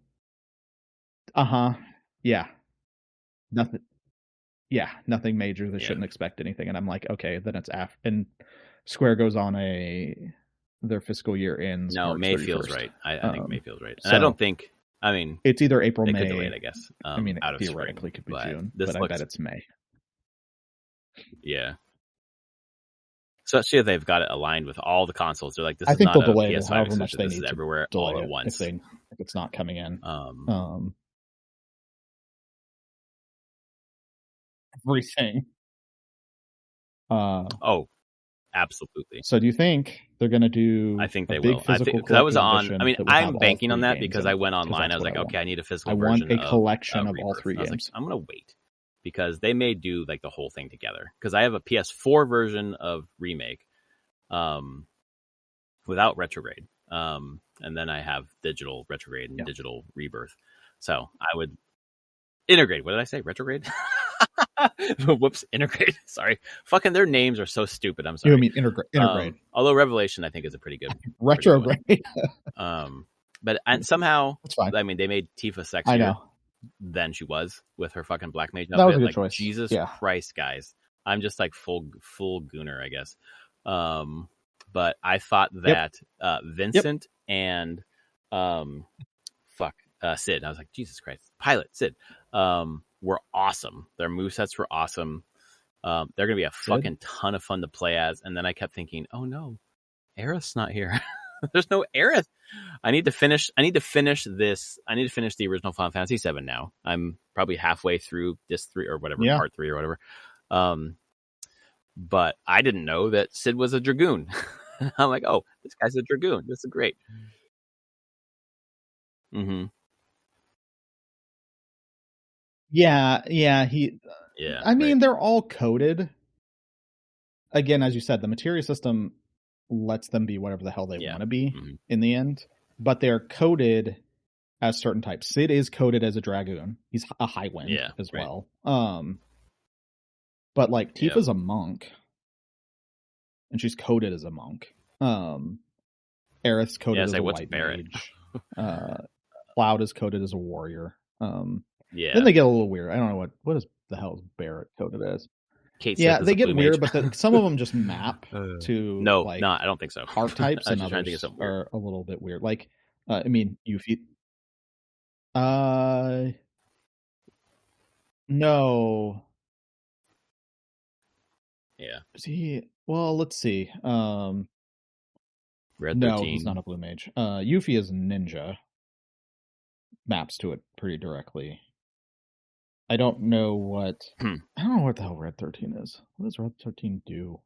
nothing major. They shouldn't expect anything. And I'm like, okay, then it's after. And Square goes on their fiscal year ends. No, March May 31st. Feels right. I think May feels right. And so I don't think. I mean, it's either April, May. Could delay it, I guess. I mean, theoretically could be June, but I bet it's May. Yeah. So actually, they've got it aligned with all the consoles. They're like, this I is think not they'll delay PS5 however much they this need is everywhere to all at once. If it's not coming in. Everything. Absolutely. So do you think they're going to do? I think they will. Because I was on. I mean, I'm banking on that because I went online. I was like, okay, I need a physical version. I want a collection of all 3 games. Like, I'm going to wait because they may do like the whole thing together. Because I have a PS4 version of Remake, without Retrograde, and then I have digital Retrograde and digital Rebirth. So I would integrate. What did I say? Retrograde. Whoops, integrate. Sorry. Fucking their names are so stupid. I'm sorry. You mean integrate. Although Revelation, I think, is a pretty good retrograde. But somehow, that's fine. I mean, they made Tifa sexier I know. than she was with her fucking black mage outfit. That was a good like, choice. Jesus Christ, guys. I'm just like full gooner, I guess. But I thought that Vincent and Sid. I was like, Jesus Christ, Pilot Sid were awesome. Their movesets were awesome. They're gonna be a fucking ton of fun to play as. And then I kept thinking, oh no, Aerith's not here. There's no Aerith. I need to finish this. I need to finish the original Final Fantasy VII now. I'm probably halfway through this 3 or whatever, part 3 or whatever. But I didn't know that Sid was a Dragoon. I'm like, oh, this guy's a Dragoon. This is great. Mm-hmm. Yeah. I mean, they're all coded. Again, as you said, the materia system lets them be whatever the hell they want to be in the end, but they're coded as certain types. Sid is coded as a Dragoon. He's a High Wind as well. But like Tifa's a monk, and she's coded as a monk. Aerith's coded as a White Mage. Cloud is coded as a warrior. Then they get a little weird. I don't know what is the hell is Barrett coded as. Kate they get weird, but some of them just map to no, I don't think so. Archetypes and others are a little bit weird. Like, I mean, Yuffie. No. Yeah. Is he? Well, let's see. Red 13. No, he's not a blue mage. Yuffie is ninja. Maps to it pretty directly. I don't know what. I don't know what the hell Red 13 is. What does Red 13 do?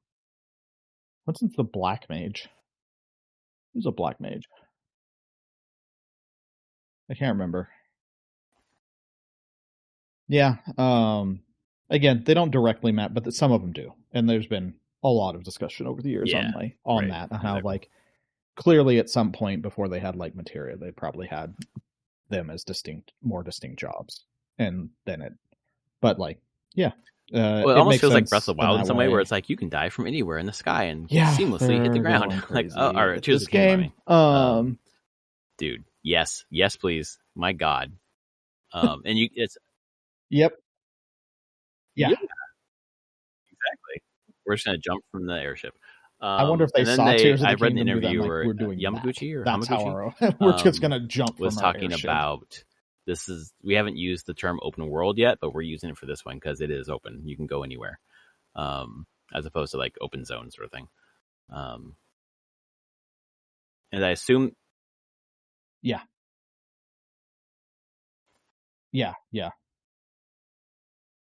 What's the black mage? Who's a black mage? I can't remember. Yeah. Again, they don't directly map, but some of them do, and there's been a lot of discussion over the years on that, and how like clearly at some point before they had like materia, they probably had them as more distinct jobs, and then it. But like, yeah. Well, it almost feels like Breath of the Wild in some way, where it's like you can die from anywhere in the sky and seamlessly hit the ground. Like, all right, choose this game. Dude, yes, please, my God. And it's. Yep. Yeah. Exactly. We're just gonna jump from the airship. I wonder if they saw Tears of the Kingdom. I read an interview like, where we're doing Yamaguchi or that's Hamaguchi, how we're just gonna jump. Was from talking about. We haven't used the term open world yet, but we're using it for this one because it is open. You can go anywhere, as opposed to like open zone sort of thing. And I assume, yeah.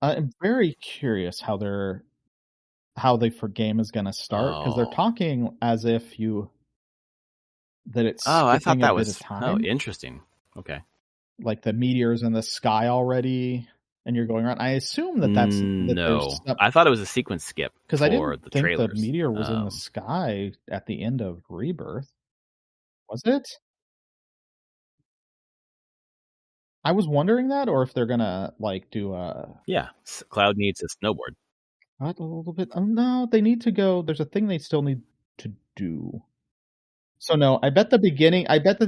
I'm very curious how the game is going to start, because they're talking as if that it's I thought that was time. Interesting. Okay. Like the meteors in the sky already, and you're going around. I assume that's no. I thought it was a sequence skip because I didn't think trailers. The meteor was in the sky at the end of Rebirth. Was it? I was wondering that, or if they're gonna like do a. Yeah, Cloud needs a snowboard. A little bit. Oh no, they need to go. There's a thing they still need to do. So no, I bet the beginning. I bet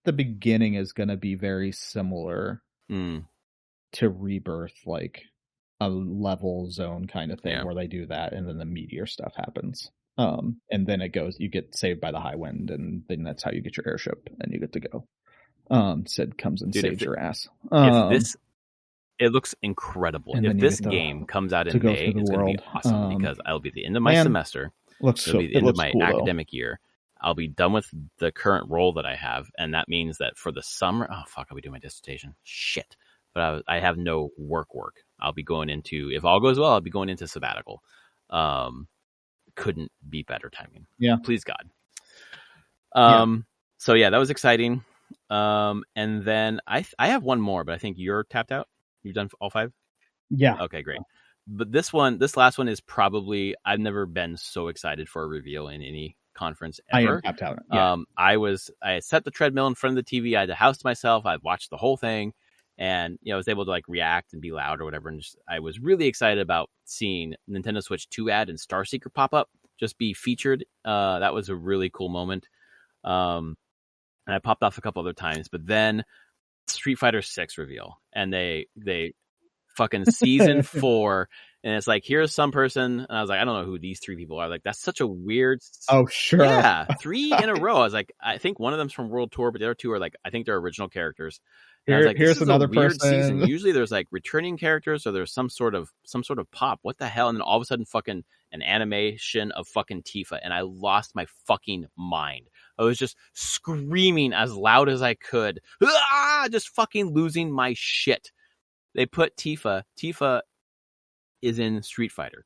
the beginning is going to be very similar to Rebirth, like a level zone kind of thing where they do that, and then the meteor stuff happens. And then it goes. You get saved by the High Wind, and then that's how you get your airship, and you get to go. Sid comes and saves your ass. It looks incredible. If this game comes out in May, it's going to be awesome because I'll be at the end of my semester. It'll be the end of my academic year. I'll be done with the current role that I have, and that means that for the summer, I'll be doing my dissertation. Shit. But I have no work. I'll be going into, if all goes well, I'll be going into sabbatical. Couldn't be better timing. Yeah. Please God. So yeah, that was exciting. And then I have one more, but I think you're tapped out. You've done all 5? Yeah. Okay, great. But this last one is probably, I've never been so excited for a reveal in any conference ever. I am tapped out. Yeah. I set the treadmill in front of the TV. I had the house to myself. I watched the whole thing, and I was able to like react and be loud or whatever. And I was really excited about seeing Nintendo Switch 2 ad and Starseeker pop up, just be featured. That was a really cool moment. And I popped off a couple other times, but then Street Fighter 6 reveal, and they fucking season 4, and it's like, here's some person, and I was like, I don't know who these 3 people are. Like, that's such a weird. Oh, sure. Yeah, 3 in a row. I was like, I think one of them's from World Tour, but the other 2 are like, I think they're original characters. And I was like, here's another weird person. Season. Usually there's like returning characters, or there's some sort of pop. What the hell? And then all of a sudden, fucking an animation of fucking Tifa, and I lost my fucking mind. I was just screaming as loud as I could, just fucking losing my shit. They put Tifa. Tifa is in Street Fighter.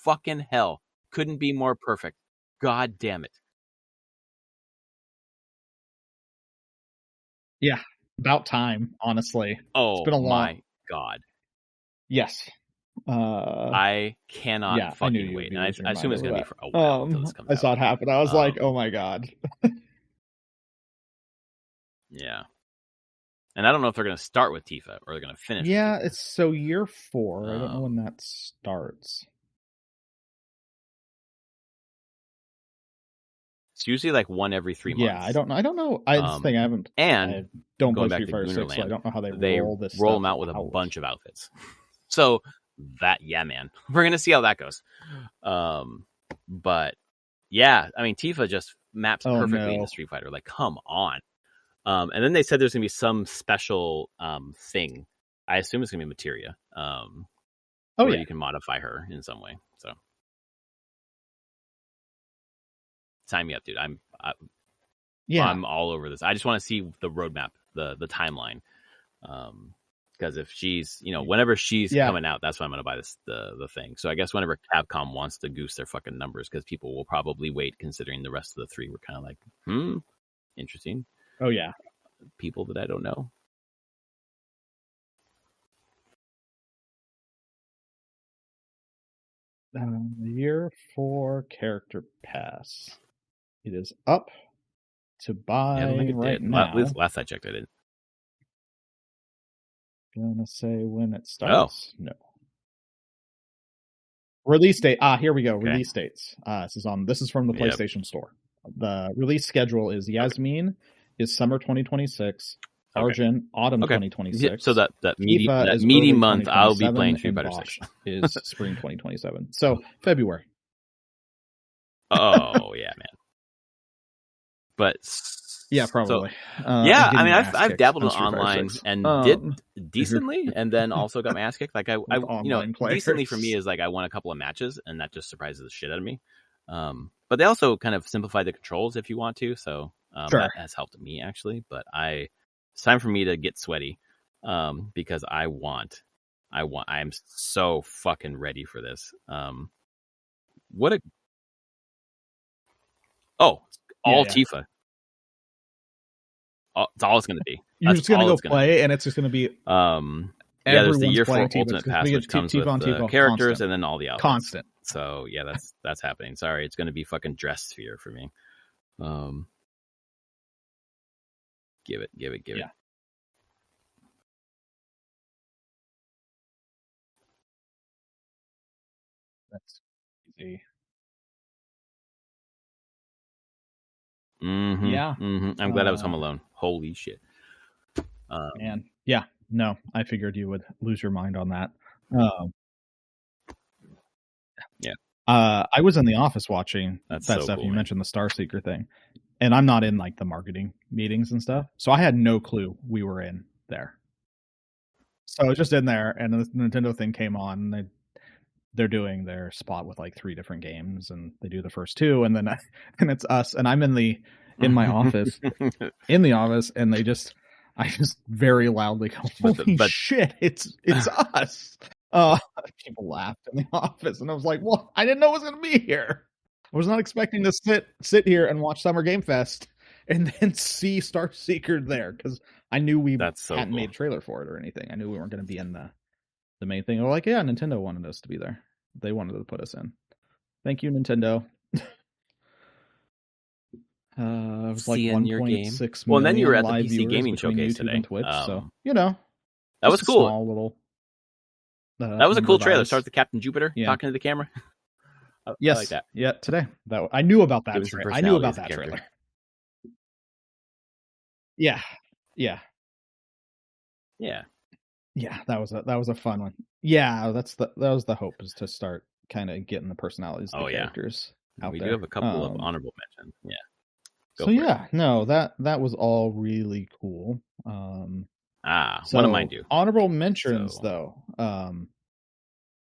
Fucking hell. Couldn't be more perfect. God damn it. Yeah. About time, honestly. Oh, it's been a my God. Yes. I cannot fucking wait. And I assume it's going to be for a while until this comes out. I saw it happen. I was like, oh my God. Yeah. And I don't know if they're going to start with Tifa or they're going to finish. Yeah, it's so year 4. I don't know when that starts. It's usually like one every 3 months. Yeah, I don't know. I think I haven't. And I don't going play back Street to Fighter 6, so I don't know how they roll them out with a bunch of outfits. So that, yeah, man, we're going to see how that goes. But yeah, I mean, Tifa just maps perfectly into Street Fighter. Like, come on. And then they said there's going to be some special thing. I assume it's going to be materia. Where you can modify her in some way. So sign me up, dude. I'm all over this. I just want to see the roadmap, the timeline. Because if she's, whenever she's coming out, that's when I'm going to buy the thing. So I guess whenever Capcom wants to goose their fucking numbers, because people will probably wait, considering the rest of the 3 were kind of like, interesting. Oh, yeah. People that I don't know. Year 4 character pass. It is up to buy right now. Last I checked, I didn't. Gonna say when it starts. No. Release date. Here we go. Okay. Release dates. This is from the PlayStation Store. The release schedule is Yasmin is summer 2026. Arjun autumn 2026. Yeah, so that meaty month, I'll be playing Street Fighter 6. Is spring 2027. So February. Oh yeah, man. But yeah, probably. Yeah, I mean, I've dabbled in online and did decently, and then also got my ass kicked. Like I decently for me is like I won a couple of matches, and that just surprises the shit out of me. But they also kind of simplify the controls if you want to, so that has helped me actually. But it's time for me to get sweaty, because I'm so fucking ready for this. Tifa. It's all it's going to be. You're just going to go play, and it's just going to be. There's the year 4 Ultimate Pass, which comes with the characters constant. And then all the outfits. Constant. So yeah, that's happening. Sorry, it's going to be fucking dress sphere for me. Give it. Yeah. That's easy. Mm-hmm, yeah. Mm-hmm. I'm glad I was home alone. Holy shit. Man. Yeah. No, I figured you would lose your mind on that. Yeah. I was in the office watching that so stuff. Cool, you man. mentioned the Starseeker thing, and I'm not in like the marketing meetings and stuff, so I had no clue we were in there. So I was just in there, and the Nintendo thing came on, and they're doing their spot with like 3 different games, and they do the first 2, and then and it's us, and I'm in my office in the office, and I just very loudly go, holy shit, it's us. People laughed in the office, and I was like, well, I didn't know it was going to be here. I was not expecting to sit here and watch Summer Game Fest and then see Starseeker there, because I knew we hadn't made a trailer for it or anything. I knew we weren't going to be in the main thing. They're like, yeah, Nintendo wanted us to be there. They wanted to put us in. Thank you, Nintendo. It was like 1.6 million. Well, and then you were at the PC Gaming Showcase today. And Twitch, so That was cool. Small little. That was a cool trailer. Starts with Captain Jupiter talking to the camera. I like that. Yeah, today. I knew about that trailer. I knew about that trailer. Yeah. Yeah. Yeah. Yeah, that was a fun one. Yeah, that was the hope, is to start kind of getting the personalities of the characters out there. We do have a couple of honorable mentions. Yeah. That was all really cool. One of mine do. Honorable mentions though.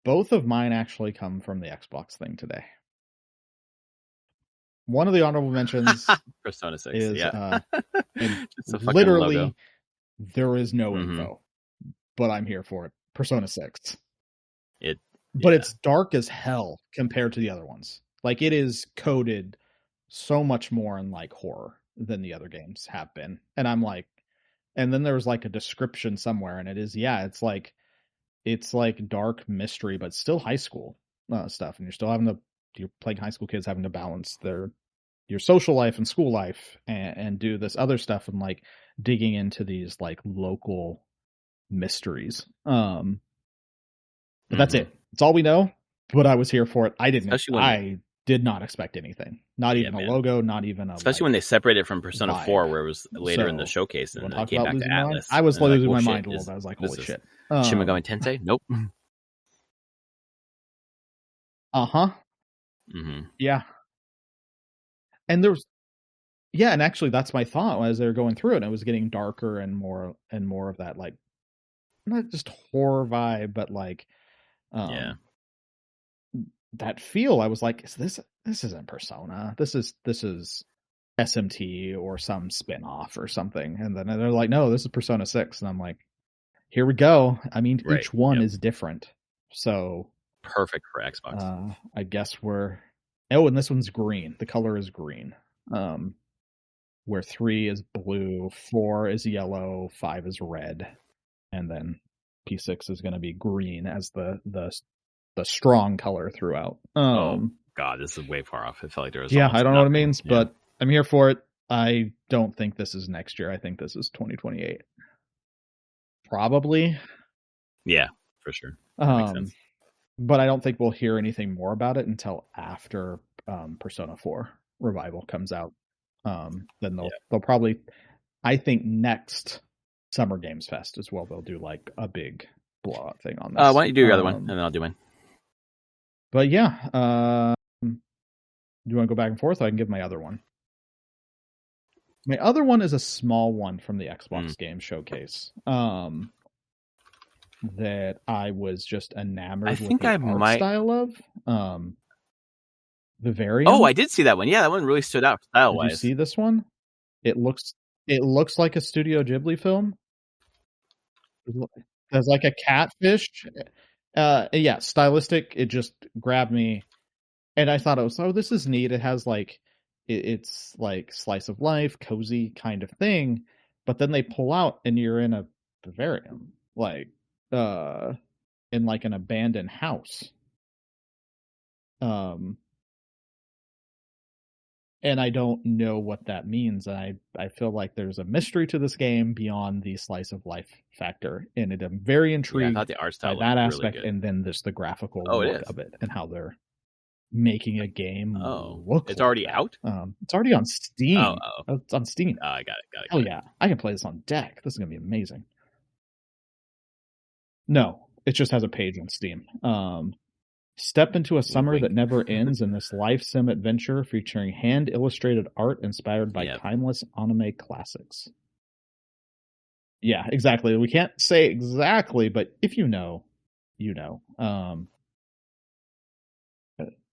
Both of mine actually come from the Xbox thing today. One of the honorable mentions Persona 6 is literally logo. There is no info, but I'm here for it. Persona 6. But it's dark as hell compared to the other ones. Like, it is coded so much more in like horror than the other games have been. And I'm like, and then there's like a description somewhere, and it's like dark mystery, but still high school stuff. And you're playing high school kids having to balance your social life and school life and do this other stuff, and like digging into these like local mysteries. But that's it. It's all we know. But I was here for it. I did not expect anything. Not even a logo. Not even especially when they separated from Persona 4, where it was later in the showcase, and then it came back to Atlas. I was losing my mind a little bit. I was like, holy shit. Shin Megami Tensei? Nope. Yeah. And and actually that's my thought as they were going through it. It was getting darker and more of that, like, not just horror vibe, but like that feel. I was like, this isn't Persona. This is SMT or some spin-off or something. And then they're like, no, this is Persona 6. And I'm like, here we go. I mean, each one is different. So perfect for Xbox. I guess and this one's green. The color is green. Where 3 is blue, 4 is yellow, 5 is red, and then P6 is going to be green as the strong color throughout. Oh God, this is way far off. It felt like there was I don't know what it means, but I'm here for it. I don't think this is next year. I think this is 2028. Probably. Yeah, for sure. That makes sense. But I don't think we'll hear anything more about it until after Persona 4 Revival comes out. Then they'll probably, I think, next Summer Games Fest as well, they'll do like a big blowout thing on this. Why don't you do your other one, and then I'll do mine. But yeah, do you want to go back and forth? I can give my other one. My other one is a small one from the Xbox Game Showcase. That I was just enamored with the art style of. Vivarium. Oh, I did see that one. Yeah, that one really stood out style-wise. Did you see this one? It looks like a Studio Ghibli film. There's like a catfish. Yeah, stylistic. It just grabbed me, and I thought it was, this is neat. It has like, it's like slice of life, cozy kind of thing. But then they pull out, and you're in a vivarium, like, in like an abandoned house. And I don't know what that means. I feel like there's a mystery to this game beyond the slice of life factor, and I'm very intrigued I thought the art style by that aspect, really, and then just the graphical look of it, and how they're making a game look. It's already out. It's already on Steam. It's on Steam. I got it. Oh yeah, I can play this on deck. This is gonna be amazing. No, it just has a page on Steam. Step into a summer that never ends in this life sim adventure featuring hand-illustrated art inspired by timeless anime classics. Yeah, exactly. We can't say exactly, but if you know, you know.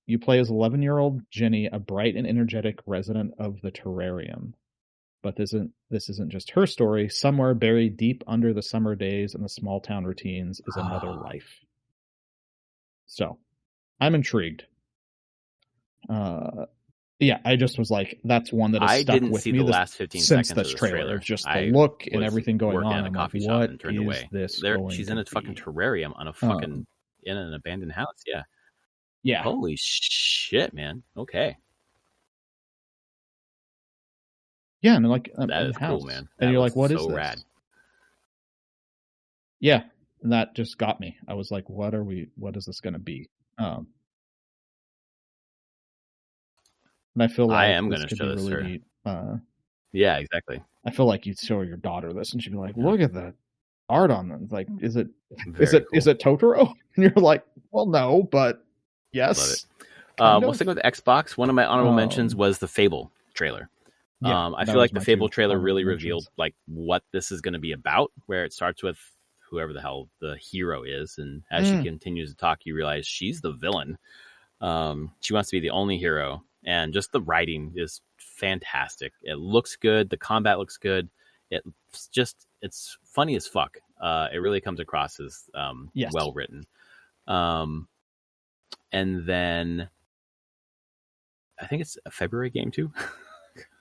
You play as 11-year-old Jenny, a bright and energetic resident of the terrarium. But this isn't just her story. Somewhere buried deep under the summer days and the small town routines is another life. So, I'm intrigued. Yeah, I just was like, that's one that has stuck with me the last 15 since seconds this of the trailer. Just the look and everything going on. In a coffee shop and turned away. This she's in a fucking terrarium on a fucking in an abandoned house. Yeah. Yeah. Holy shit, man. Okay. Yeah, and like that is house. cool, man. And you're like, what is this? Rad. Yeah, and that just got me. I was like, what is this going to be? And I feel like I am this going to could show be this really to her. neat. Yeah, exactly. I feel like you'd show your daughter this and she'd be like, look at the art on them. Like, is it Totoro? And you're like, well, no, but yes. Love it. We'll stick with Xbox. One of my honorable mentions was the Fable trailer. Yeah, I feel like the Fable trailer really revealed like what this is going to be about, where it starts with whoever the hell the hero is, and as she continues to talk, you realize she's the villain. She wants to be the only hero, and just the writing is fantastic. It looks good. The combat looks good. It's funny as fuck. It really comes across as well written. And then I think it's a February game too.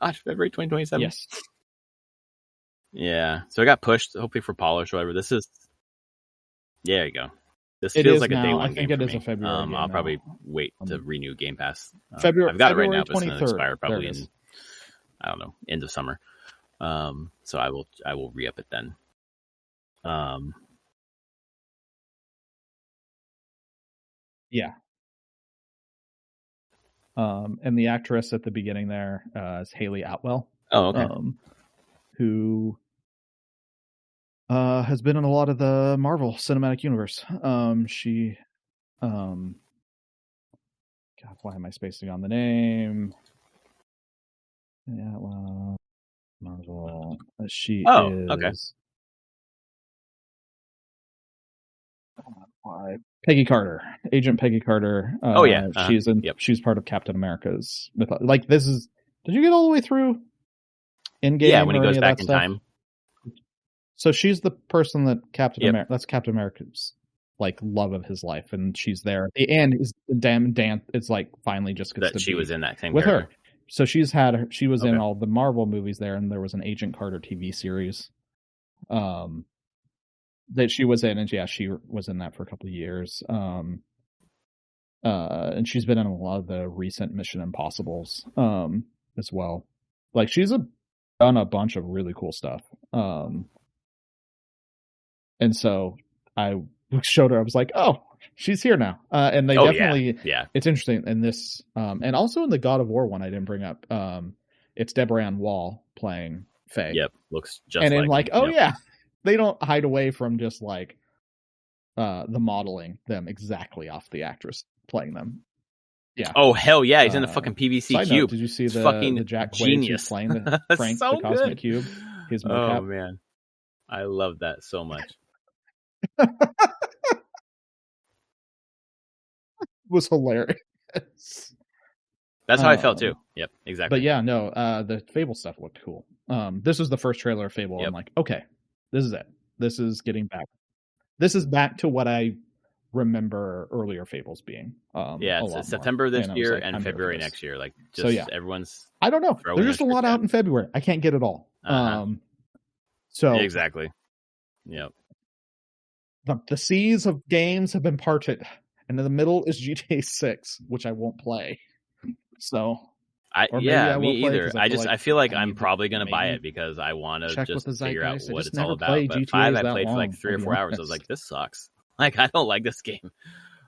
Gosh, February 2027. Yes. Yeah. So it got pushed, hopefully for polish or whatever. This is. Yeah, there you go. This it feels like now. a day one I think game it for is me. a February game I'll now. probably wait to renew Game Pass. February. I've got February it right now, but it's going to expire probably in I don't know, end of summer. So I will re-up it then. Yeah. And the actress at the beginning there is Haley Atwell. Oh, okay. Who has been in a lot of the Marvel Cinematic Universe. She, God, why am I spacing on the name? Yeah, well, Marvel. She is. Okay. Peggy Carter, Agent Peggy Carter. She's in. Yep. She's part of Captain America's. Like this is. Did you get all the way through? In game, yeah, when he goes back in time. So she's the person that Captain America. That's Captain America's like love of his life, and she's there. And is damn Dan. It's like finally just gets that to she be was in that same with character. her. So she was in all the Marvel movies there, and there was an Agent Carter TV series. That she was in, and yeah, she was in that for a couple of years. And she's been in a lot of the recent Mission Impossibles, as well. Like she's done a bunch of really cool stuff. And so I showed her. I was like, "Oh, she's here now." And they definitely, yeah. It's interesting in this, and also in the God of War one I didn't bring up. It's Deborah Ann Wall playing Faye. Yep, looks just and in like oh yeah, they don't hide away from just like the modeling them exactly off the actress playing them. Yeah. Oh hell yeah, he's in the fucking PVC cube. Note, did you see the Jack genius playing the Frank so the Cosmic good. Cube? His mocap. Oh man, I love that so much. Was hilarious. That's how I felt too. Yep, exactly. But yeah, no, the Fable stuff looked cool. This was the first trailer of Fable. I'm like, okay, this is it. This is getting back. This is back to what I remember earlier Fables being. Yeah, it's September this year and February next year. Like, just everyone's. I don't know. There's just a lot out in February. I can't get it all. So exactly. Yep. The seas of games have been parted, and in the middle is GTA 6, which I won't play. So, me either. I feel like I'm probably going to buy it because I want to just figure out what it's all about. But 5, I played for like 3 or 4 hours. I was like, this sucks. Like, I don't like this game.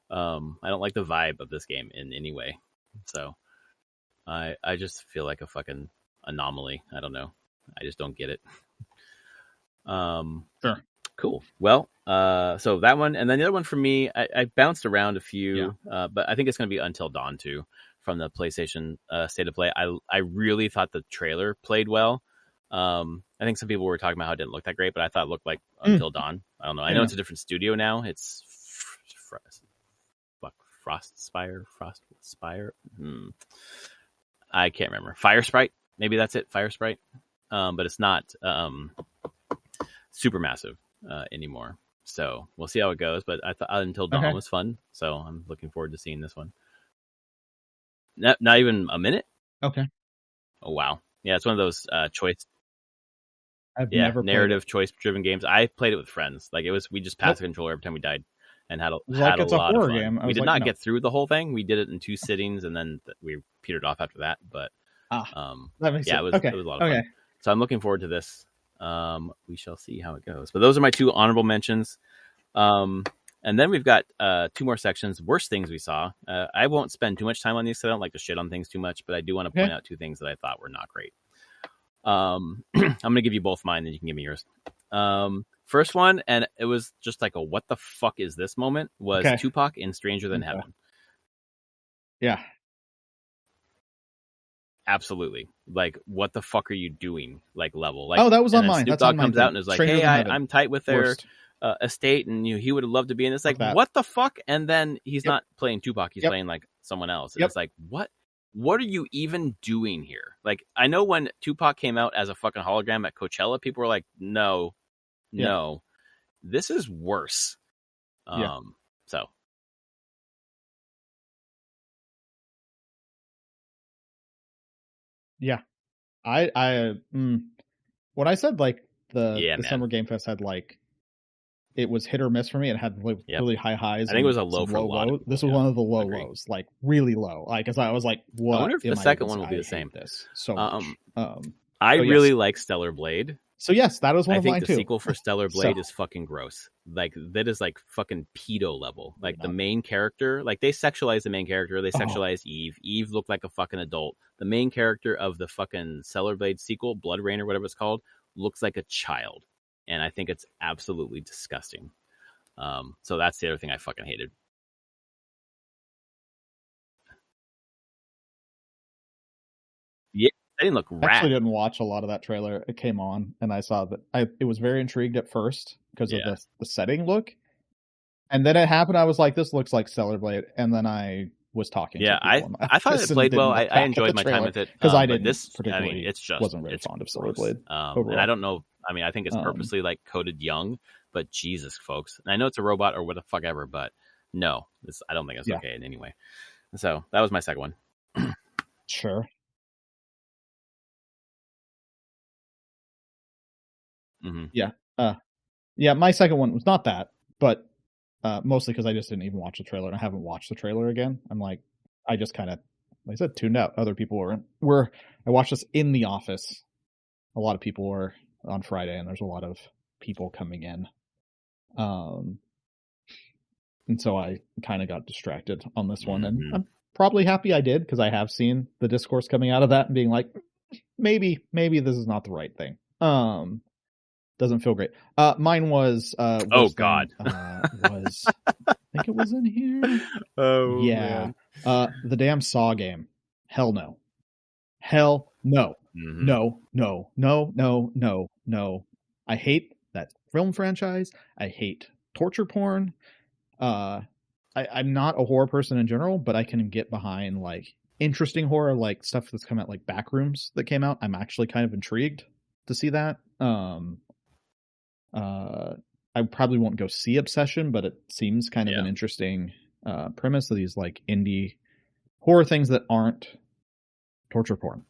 I don't like the vibe of this game in any way. So, I just feel like a fucking anomaly. I don't know. I just don't get it. Sure. Cool. Well, so that one, and then the other one for me, I bounced around a few, but I think it's going to be Until Dawn 2 from the PlayStation State of Play. I really thought the trailer played well. I think some people were talking about how it didn't look that great, but I thought it looked like Until Dawn. I don't know. I know it's a different studio now. It's Frostspire. I can't remember. Fire Sprite. Maybe that's it. Fire Sprite. But it's not Supermassive anymore. So we'll see how it goes. But I thought Until Dawn was fun, so I'm looking forward to seeing this one. Not even a minute. Okay. Oh wow. Yeah, it's one of those choice. I've never narrative choice-driven games. I played it with friends. Like we just passed the controller every time we died, and had a lot of fun. Game. We did not get through the whole thing. We did it in 2 sittings, and then we petered off after that. But that makes sense. it was a lot of fun. So I'm looking forward to this. We shall see how it goes. But those are my 2 honorable mentions. And then we've got 2 more sections. Worst things we saw. I won't spend too much time on these, so I don't like to shit on things too much, but I do want to point out 2 things that I thought were not great. I'm going to give you both mine, then you can give me yours. First one, and it was just like a what the fuck is this moment, was Tupac in Stranger Than Heaven. Yeah. Absolutely. Like, what the fuck are you doing? Like, level. Like, that was on mine. Snoop Dogg comes out and is like, hey, I'm tight with their estate, and he would have loved to be in this. Like, what the fuck? And then he's not playing Tupac. He's playing, like, someone else. It's like, what are you even doing here? Like, I know when Tupac came out as a fucking hologram at Coachella, people were like, no. This is worse. So. Yeah. When I said, like, the Summer Game Fest had, like, it was hit or miss for me. It had like really high highs. I think it was a low for a lot of people. This was one of the low lows, like really low. Like, as I was like, what? I wonder if the second one will be the same. This so much. I really like Stellar Blade. So yes, that was one of mine too. I think the sequel for Stellar Blade is fucking gross. Like, that is like fucking pedo level. Like, the main character, like, they sexualize the main character. They sexualize Eve. Eve looked like a fucking adult. The main character of the fucking Stellar Blade sequel, Blood Rain or whatever it's called, looks like a child. And I think it's absolutely disgusting. So that's the other thing I fucking hated. Yeah, they didn't look rad. I actually didn't watch a lot of that trailer. It came on, and I saw that. It was very intrigued at first because of the setting look. And then it happened. I was like, this looks like Stellar Blade. And then I was talking to people. I thought it played well. I enjoyed my time with it. Because I didn't particularly, wasn't really fond of Stellar Blade. And I don't know. I mean, I think it's purposely like coded young, but Jesus, folks. And I know it's a robot or what the fuck ever, but no, I don't think it's okay in any way. So that was my second one. Sure. Mm-hmm. Yeah. My second one was not that, but mostly because I just didn't even watch the trailer, and I haven't watched the trailer again. I'm like, I just kind of, like I said, tuned out. Other people were. I watched this in the office. A lot of people were on Friday, and there's a lot of people coming in. And so I kind of got distracted on this one, and I'm probably happy I did, because I have seen the discourse coming out of that and being like, maybe this is not the right thing. Doesn't feel great. Mine was oh God. Was I think it was in here. Oh yeah. Man. The damn Saw game. Hell no. Hell no. Mm-hmm. No. I hate that film franchise. I hate torture porn. I'm not a horror person in general, but I can get behind like interesting horror, like stuff that's come out, like Backrooms that came out. I'm actually kind of intrigued to see that. I probably won't go see Obsession, but it seems kind of an interesting premise of these like indie horror things that aren't torture porn.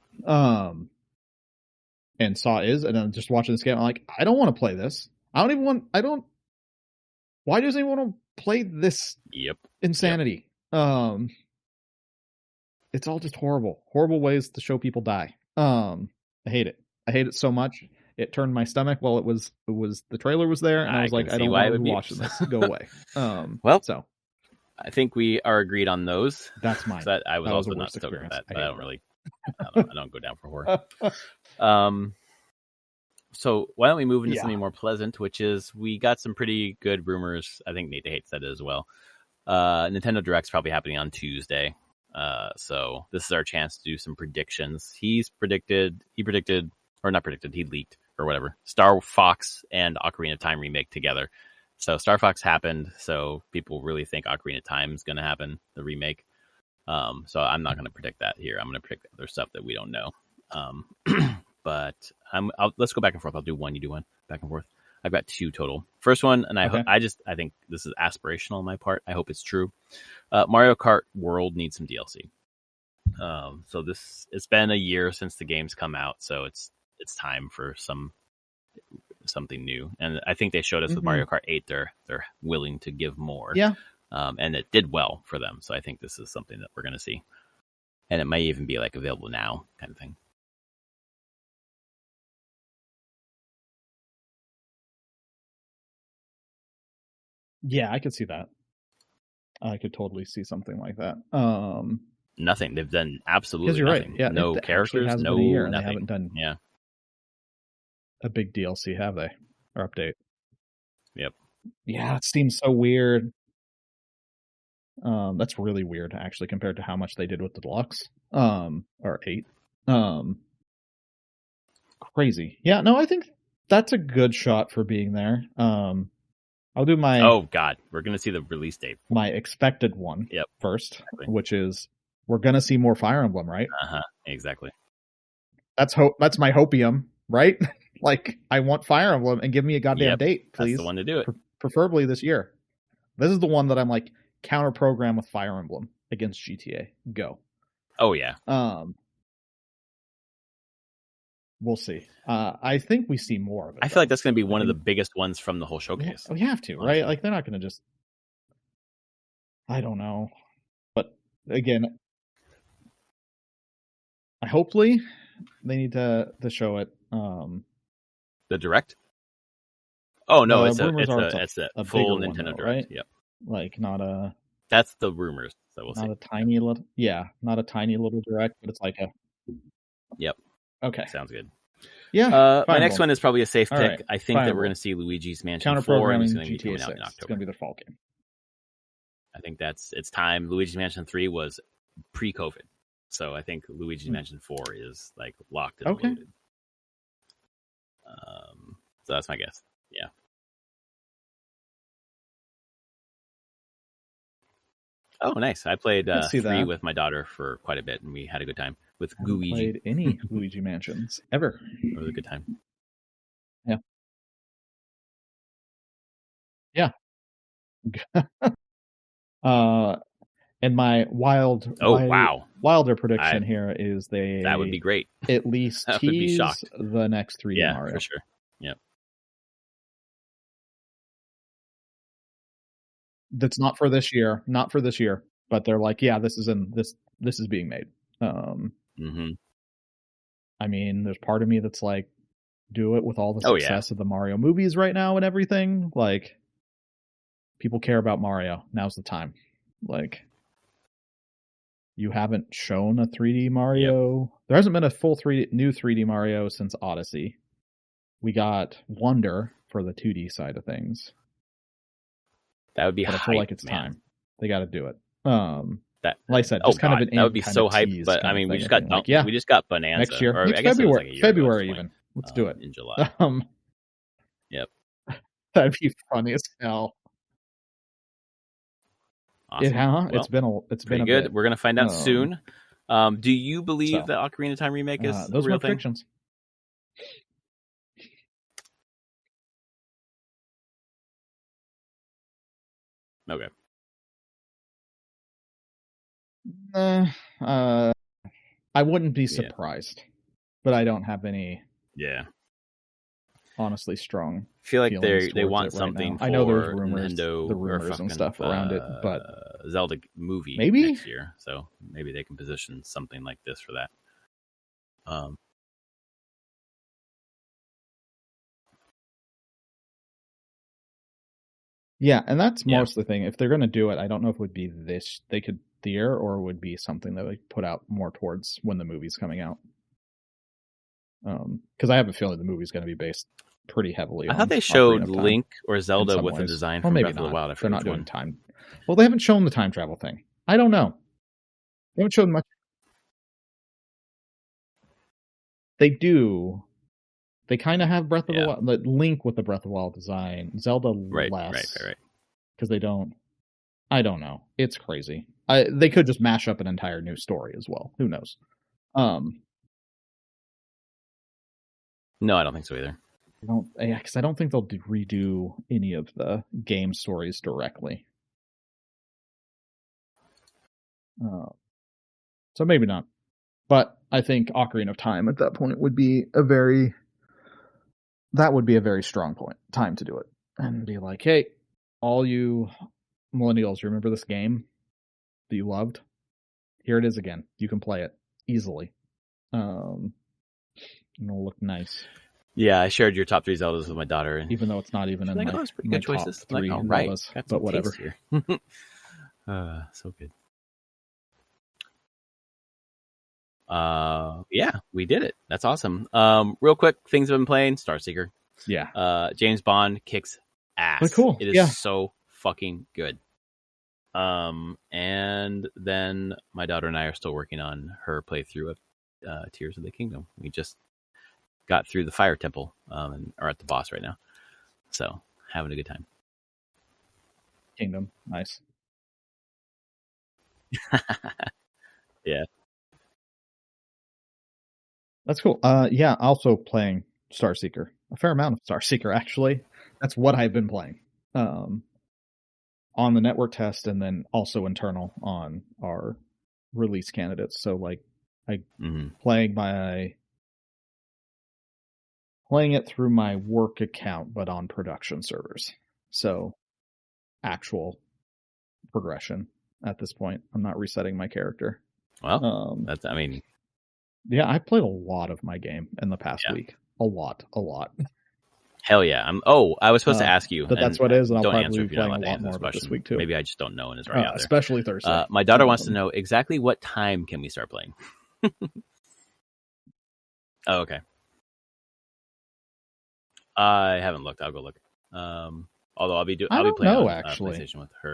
And Saw is, and I'm just watching this game. I'm like, I don't want to play this. Why does anyone want to play this insanity? It's all just horrible ways to show people die. I hate it so much. It turned my stomach while it was the trailer was there, and I was like, I don't want to watch this. Go away. Well, so I think we are agreed on those. That's mine. I was also not stoked with that, but I don't go down for horror. So why don't we move into something more pleasant, which is we got some pretty good rumors. I think Nate hates that as well. Nintendo Direct's probably happening on Tuesday. So this is our chance to do some predictions. He leaked or whatever, Star Fox and Ocarina of Time remake together. So Star Fox happened, so people really think Ocarina of Time is going to happen, the remake. So I'm not going to predict that here. I'm going to predict other stuff that we don't know. But let's go back and forth. I'll do one, you do one, back and forth. I've got 2 total. First one, and I think this is aspirational on my part. I hope it's true. Mario Kart World needs some DLC. So it's been a year since the game's come out, so it's time for something new. And I think they showed us with Mario Kart 8 they're willing to give more. Yeah. And it did well for them. So I think this is something that we're going to see. And it might even be like available now kind of thing. Yeah, I could see that. I could totally see something like that. Nothing. They've done absolutely Right. nothing. Yeah, no it characters. has No been a year, and nothing. they haven't done a big DLC, have they? Or update? Yep. Yeah, it seems so weird. That's really weird, actually, compared to how much they did with the deluxe. Or 8. Crazy. Yeah, no, I think that's a good shot for being there. I'll do my. Oh God, we're gonna see the release date. My expected one first, which is we're gonna see more Fire Emblem, right? Exactly. That's my hopium, right? Like, I want Fire Emblem, and give me a goddamn date, please. That's the one to do it. Preferably this year. This is the one that I'm like, counter program with Fire Emblem against GTA. Go. Oh yeah. We'll see. I think we see more of it. I feel like that's going to be one of the biggest ones from the whole showcase. We have to, honestly. Right? Like, they're not going to just. I don't know, but again, hopefully they need to show it. The Direct. Oh no, it's a full Nintendo one, though, Direct. Right? Yep. Like, not a. That's the rumors. So we'll not see. A tiny little, not a tiny little Direct, but it's like a. Yep. Okay. Sounds good. Yeah. My next one is probably a safe pick. Right. I think that we're going to see Luigi's Mansion 4, and it's going to be coming out in October. It's going to be the fall game. I think it's time. Luigi's Mansion 3 was pre-COVID, so I think Luigi's Mansion 4 is like locked and loaded. So that's my guess. Yeah. Oh, nice. I played 3 with my daughter for quite a bit, and we had a good time with Luigi. Played any Luigi Mansions ever. It was a good time. Yeah. Yeah. And my wilder prediction here is that would be great. At least tease the next 3D Mario. For sure. Yep. That's not for this year. Not for this year. But they're like, yeah, this is being made. I mean, there's part of me that's like, do it with all the success of the Mario movies right now and everything. Like, people care about Mario. Now's the time. Like, you haven't shown a 3D Mario. Yep. There hasn't been a full new 3D Mario since Odyssey. We got Wonder for the 2D side of things. That would be hype, I feel like it's time. They got to do it. Like I said, just kind of that would be so hype. But I mean, we just got we just got Bonanza next year, or next I guess February, it was like a year February even. Let's do it in July. Yep, that'd be funny as hell. Awesome. It's been pretty good. Bit. We're gonna find out soon. Do you believe the Ocarina of Time remake is those a real predictions? Okay. I wouldn't be surprised, but I don't have any. Honestly, strong. I feel like they want something. For I know there's rumors, Nintendo, the rumors and stuff around it, but Zelda movie maybe next year, so maybe they can position something like this for that. Yeah, and that's most of the thing. If they're going to do it, I don't know if it would be this. They could theer, or it would be something that they put out more towards when the movie's coming out. Because I have a feeling the movie's going to be based pretty heavily. I thought they showed Link or Zelda with a design from Breath of the Wild. They're not doing time. Well, they haven't shown the time travel thing. I don't know. They haven't shown much. They do. They kind of have Breath of the Wild, Link with the Breath of the Wild design, Zelda less. Right. Because they don't. I don't know. It's crazy. They could just mash up an entire new story as well. Who knows? No, I don't think so either. Because I don't think they'll redo any of the game stories directly. So maybe not. But I think Ocarina of Time at that point would be a very strong time to do it. And be like, hey, all you millennials, remember this game that you loved? Here it is again. You can play it easily. And it'll look nice. Yeah, I shared your top 3 Zeldas with my daughter, and even though it's not even in like, my, it's pretty my good choices. top 3 like, all right, Zeldas, got but whatever. Here. So good. Yeah, we did it. That's awesome. Real quick, things I've been playing: Starseeker. Yeah. James Bond kicks ass. But cool. It is so fucking good. And then my daughter and I are still working on her playthrough of Tears of the Kingdom. We just got through the Fire Temple, and are at the boss right now. So having a good time. Kingdom, nice. Yeah. That's cool. Yeah, also playing Starseeker. A fair amount of Starseeker, actually. That's what I've been playing. On the network test, and then also internal on our release candidates. So like playing it through my work account, but on production servers. So actual progression at this point. I'm not resetting my character. Well, yeah, I played a lot of my game in the past week. A lot. Hell yeah! I was supposed to ask you, but that's what it is, and I'll probably answer be playing a lot more of it this week too. Maybe I just don't know, and it's right out there. Especially Thursday. My daughter wants to know exactly what time can we start playing. Oh, okay. I haven't looked. I'll go look. Although I'll be playing on actually. PlayStation with her.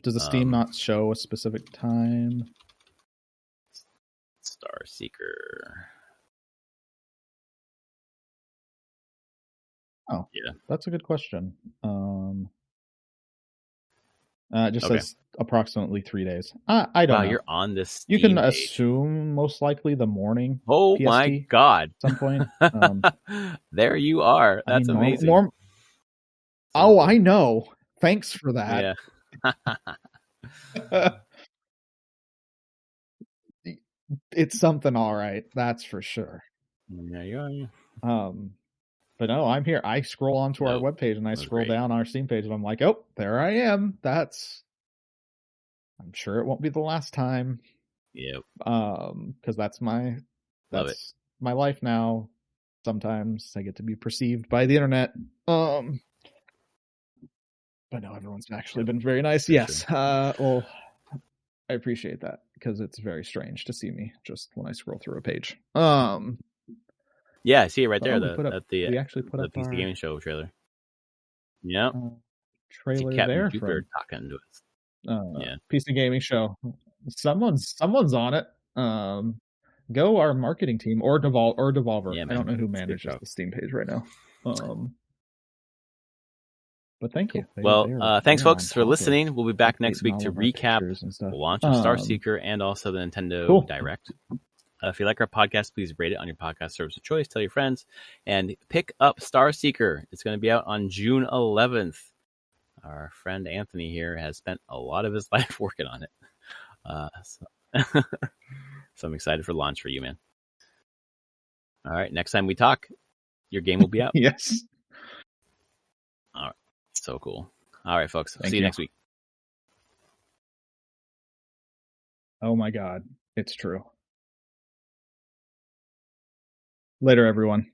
Does the Steam not show a specific time? Starseeker. Oh, yeah, that's a good question. It just says approximately 3 days. I don't know. You're on this. You can assume most likely the morning. Oh PST, my god! At some point. There you are. That's amazing. So cool. I know. Thanks for that. Yeah. It's something, all right. That's for sure. Yeah, you are. But no, I'm here. I scroll onto our webpage and I scroll down our Steam page and I'm like, oh, there I am. I'm sure it won't be the last time. Yep. Because that's my life now. Sometimes I get to be perceived by the internet. But no, everyone's actually been very nice. Yes. Well, I appreciate that because it's very strange to see me just when I scroll through a page. Yeah, I see it right there. We actually put the up PC Gaming Show trailer. Yep. Trailer Captain there Jupiter from talking to us. Yeah. PC Gaming Show. Someone's on it. Go our marketing team or Devolver. Yeah, I don't know who manages the Steam page right now. But thank you. Thanks folks for listening. We'll be back next week to recap the launch of Starseeker and also the Nintendo Direct. If you like our podcast, please rate it on your podcast service of choice. Tell your friends and pick up Starseeker. It's going to be out on June 11th. Our friend Anthony here has spent a lot of his life working on it. So I'm excited for launch for you, man. All right. Next time we talk, your game will be out. Yes. All right. So cool. All right, folks. See you next week. Oh my God. It's true. Later, everyone.